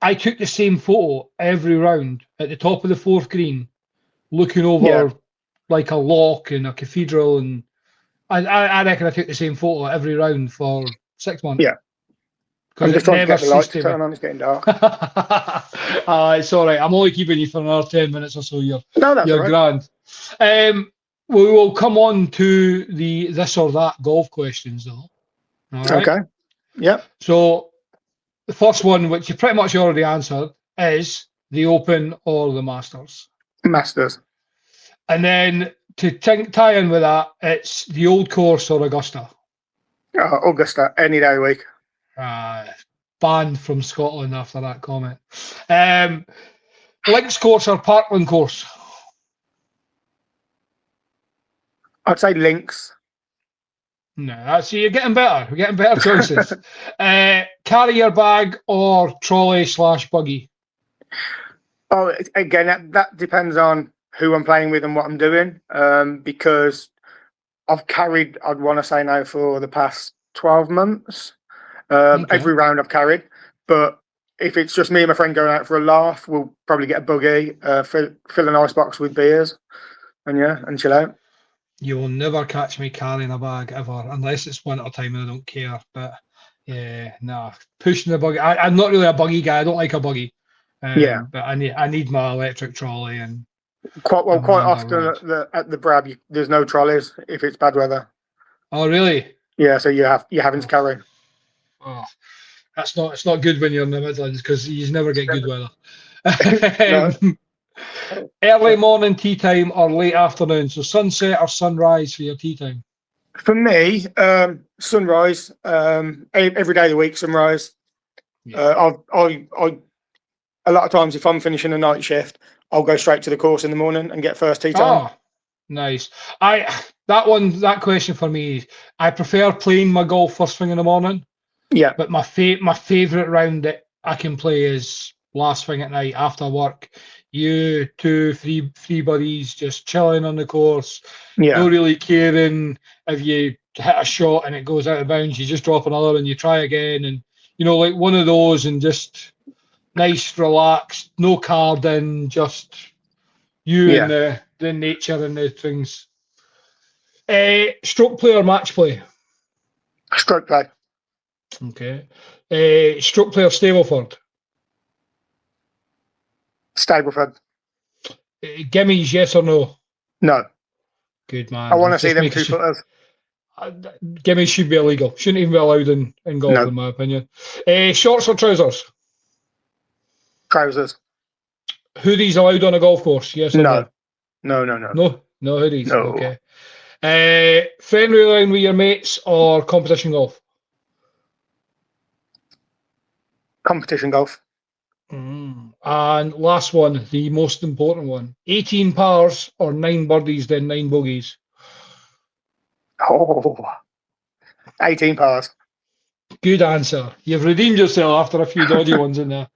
I took the same photo every round at the top of the 4th green, looking over like a lock and a cathedral, and I reckon I took the same photo every round for 6 months. Yeah. I'm just trying to get the lights to turn on. It's getting dark. It's all right. I'm only keeping you for another 10 minutes or so. You're right. grand. We will come on to the this or that golf questions, though. All right? Okay. Yep. So the first one, which you pretty much already answered, is the Open or the Masters? Masters. And then to tie in with that, it's the Old Course or Augusta? Augusta, any day of the week. Banned from Scotland after that comment. Links Course or Parkland Course? I'd say Links. No, you're getting better. We're getting better choices. Carrier bag or trolley/buggy? Oh, again, that depends on who I'm playing with and what I'm doing, because I've carried, I'd want to say now, for the past 12 months. Okay. Every round I've carried, but if it's just me and my friend going out for a laugh, we'll probably get a buggy, fill an icebox with beers, and chill out. You will never catch me carrying a bag ever, unless it's winter time and I don't care. But yeah, nah, pushing the buggy. I'm not really a buggy guy. I don't like a buggy. Yeah. But I need my electric trolley and Quite wander often around. at the Brab, there's no trolleys if it's bad weather. Oh really? Yeah, so you're having to carry. Oh, it's not good when you're in the Midlands because you never get good weather. No. Early morning tea time or late afternoon? So sunset or sunrise for your tea time? For me, sunrise. Every day of the week, sunrise. Yeah. I a lot of times, if I'm finishing a night shift, I'll go straight to the course in the morning and get first tee time. Oh, nice. That question for me, I prefer playing my golf first thing in the morning. Yeah, But my favourite round that I can play is last thing at night after work. You, two, three buddies just chilling on the course, yeah, not really caring if you hit a shot and it goes out of bounds. You just drop another and you try again, and like one of those, and just nice, relaxed, no card in, just you and the nature and the things. Stroke play or match play? stroke play. Okay. Stroke play or Stableford? Stableford. Gimmies, yes or no? No, Good man. I want to see Just them making sure. 2-footers. Gimmies should be illegal. Shouldn't even be allowed in golf, No. in my opinion. Shorts or trousers? Trousers. Hoodies allowed on a golf course? Yes or No. no? No. No hoodies. No. Okay. Friendly round with your mates or competition golf? Competition golf. And last one, the most important one: 18 pars or 9 birdies, then 9 bogeys? Oh, 18 pars. Good answer. You've redeemed yourself after a few dodgy ones in there.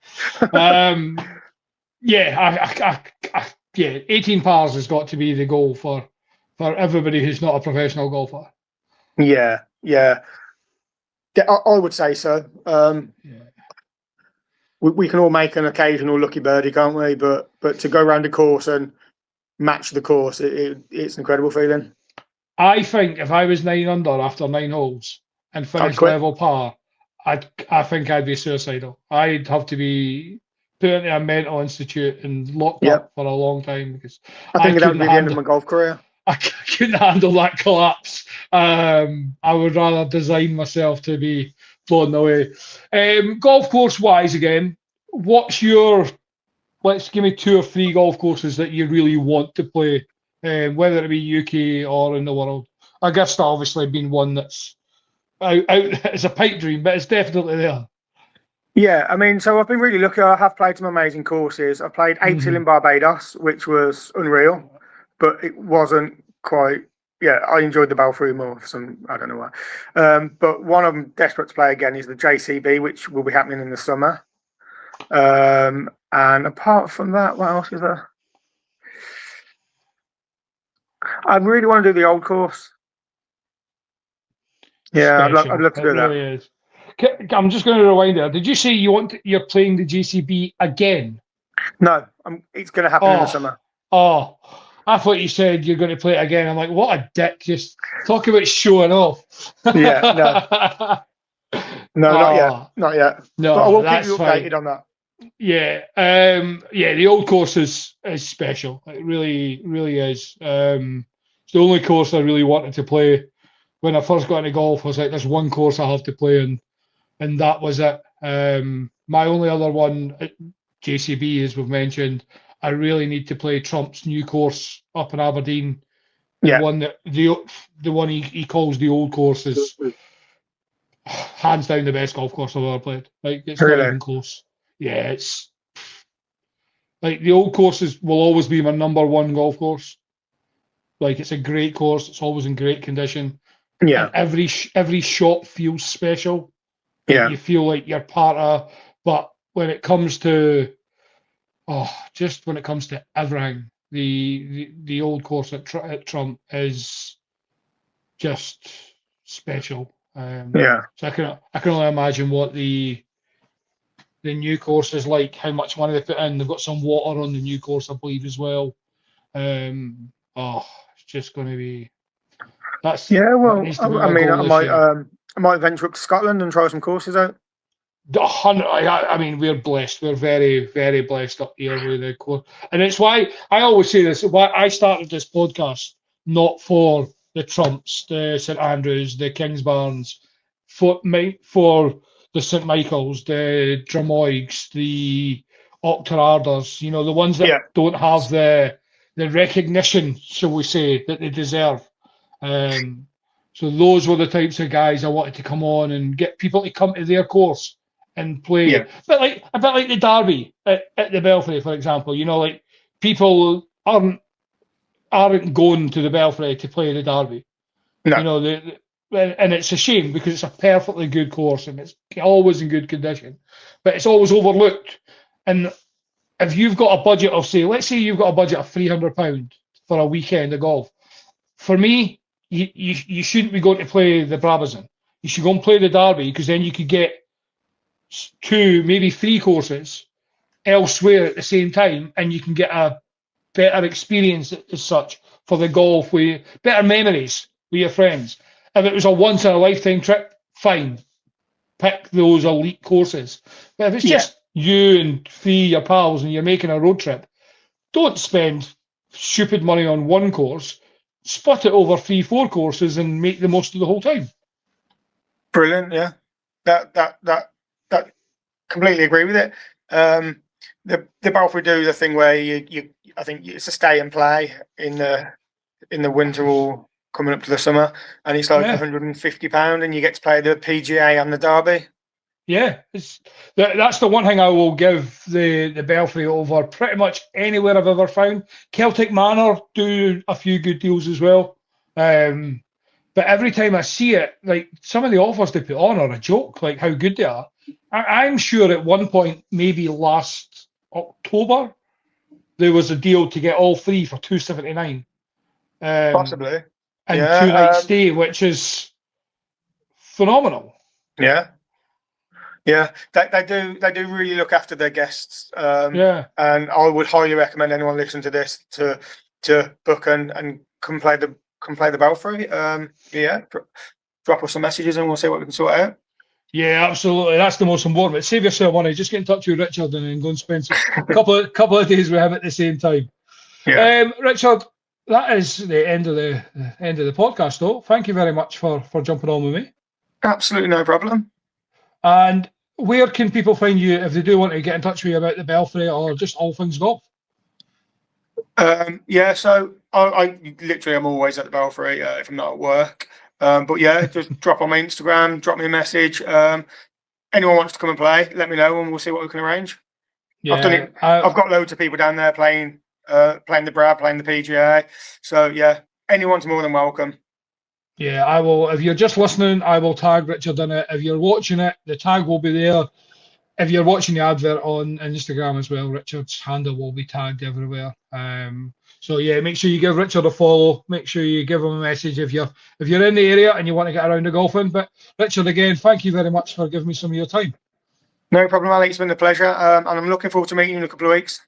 Yeah, 18 pars has got to be the goal for everybody who's not a professional golfer. Yeah. I would say so. We can all make an occasional lucky birdie, can't we? But to go around the course and match the course, it's an incredible feeling. I think if I was 9 under after 9 holes and finished quit. level par, I think I'd be suicidal. I'd have to be put into a mental institute and locked up for a long time because I think that would couldn't be the end of my golf career. I couldn't handle that collapse. I would rather design myself to be flown away. Golf course wise, again, what's your? Let's give me 2 or 3 golf courses that you really want to play, whether it be UK or in the world. Augusta obviously been one that's out it's a pipe dream, but it's definitely there. Yeah, I mean, so I've been really lucky. I have played some amazing courses. I played 8 Hill in Barbados, which was unreal, but it wasn't quite. Yeah, I enjoyed the Belfry more for some, I don't know why. But one I'm desperate to play again is the JCB, which will be happening in the summer. And apart from that, what else is there? I really want to do the old course. Yeah, I'd love to do that. Really is. I'm just going to rewind there. Did you say you're playing the JCB again? No, it's going to happen in the summer. Oh, I thought you said you're going to play it again. I'm like, what a dick! Just talk about showing off. Yeah, no, not yet. No, but I will keep you updated on that. Yeah, the old course is special. It really, really is. It's the only course I really wanted to play when I first got into golf. I was like, there's one course I have to play, and that was it. My only other one at JCB, as we've mentioned, I really need to play Trump's new course up in Aberdeen. The one that the one he calls the old course is hands down the best golf course I've ever played. Like, it's not even close. Yeah, it's like the old courses will always be my number 1 golf course. Like, it's a great course. It's always in great condition. Yeah. And every shot feels special. Yeah. You feel like you're part of. But when it comes to, when it comes to everything, the old course at Trump is just special. Yeah. So I can only imagine what the new course is like, how much money they put in. They've got some water on the new course, I believe, as well. It's just going to be. Yeah, well, needs to be I my mean, goal this year. I might venture up to Scotland and try some courses out. I mean, we're blessed. We're very, very blessed up here with the course, and it's why I always say this. Why I started this podcast, not for the Trumps, the St Andrews, the Kingsbarns, for the St Michaels, the Dramoigs, the Octorarders. You know, the ones that don't have the recognition, shall we say, that they deserve. So those were the types of guys I wanted to come on and get people to come to their course and play. Yeah. A bit like the Derby at the Belfry, for example. You know, like people aren't going to the Belfry to play the Derby. No. You know, and it's a shame because it's a perfectly good course and it's always in good condition, but it's always overlooked. And if you've got a budget of, say, let's say you've got a budget of £300 for a weekend of golf, for me, you shouldn't be going to play the Brabazon. You should go and play the Derby because then you could get 2, maybe 3 courses elsewhere at the same time, and you can get a better experience as such for the golf, with better memories with your friends. If it was a once in a lifetime trip, fine, pick those elite courses. But if it's just you and 3 your pals and you're making a road trip, don't spend stupid money on one course. Split it over 3-4 courses and make the most of the whole time. Brilliant, yeah. That completely agree with it. The Belfry do the thing where you I think it's a stay and play in the winter or coming up to the summer, and it's like £150, and you get to play the PGA and the Derby. Yeah, that's the one thing I will give the Belfry over pretty much anywhere I've ever found. Celtic Manor do a few good deals as well. But every time I see it, like some of the offers they put on are a joke, like how good they are. I'm sure at one point, maybe last October, there was a deal to get all 3 for $279. Possibly. And 2 nights stay, which is phenomenal. Yeah. Yeah, they do really look after their guests. And I would highly recommend anyone listening to this to book and come play the Belfry. Drop us some messages and we'll see what we can sort out. Yeah, absolutely. That's the most important. But save yourself money. Just get in touch with Richard and then go and spend a couple of days with him at the same time. Yeah. Richard, that is the end of the podcast, though. Thank you very much for jumping on with me. Absolutely no problem. And where can people find you if they do want to get in touch with you about the Belfry or just all things golf? So I literally am always at the Belfry if I'm not at work. But yeah, just drop on my Instagram, drop me a message. Anyone wants to come and play, let me know and we'll see what we can arrange. Yeah, I've done it. I've got loads of people down there playing the Brad, playing the PGA. So yeah, anyone's more than welcome. Yeah, I will. If you're just listening, I will tag Richard in it. If you're watching it, the tag will be there. If you're watching the advert on Instagram as well, Richard's handle will be tagged everywhere. So yeah, make sure you give Richard a follow. Make sure you give him a message if you're in the area and you want to get around to golfing. But Richard, again, thank you very much for giving me some of your time. No problem, Alex. It's been a pleasure. And I'm looking forward to meeting you in a couple of weeks.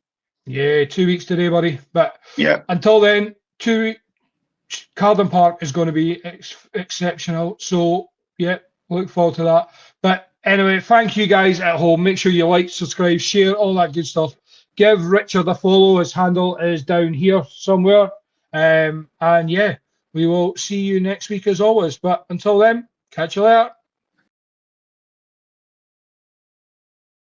Yeah, 2 weeks today, buddy. But yeah, until then, Carden Park is going to be exceptional. So, yeah, look forward to that. But anyway, thank you guys at home. Make sure you like, subscribe, share, all that good stuff. Give Richard a follow. His handle is down here somewhere. And yeah, we will see you next week as always. But until then, catch you later.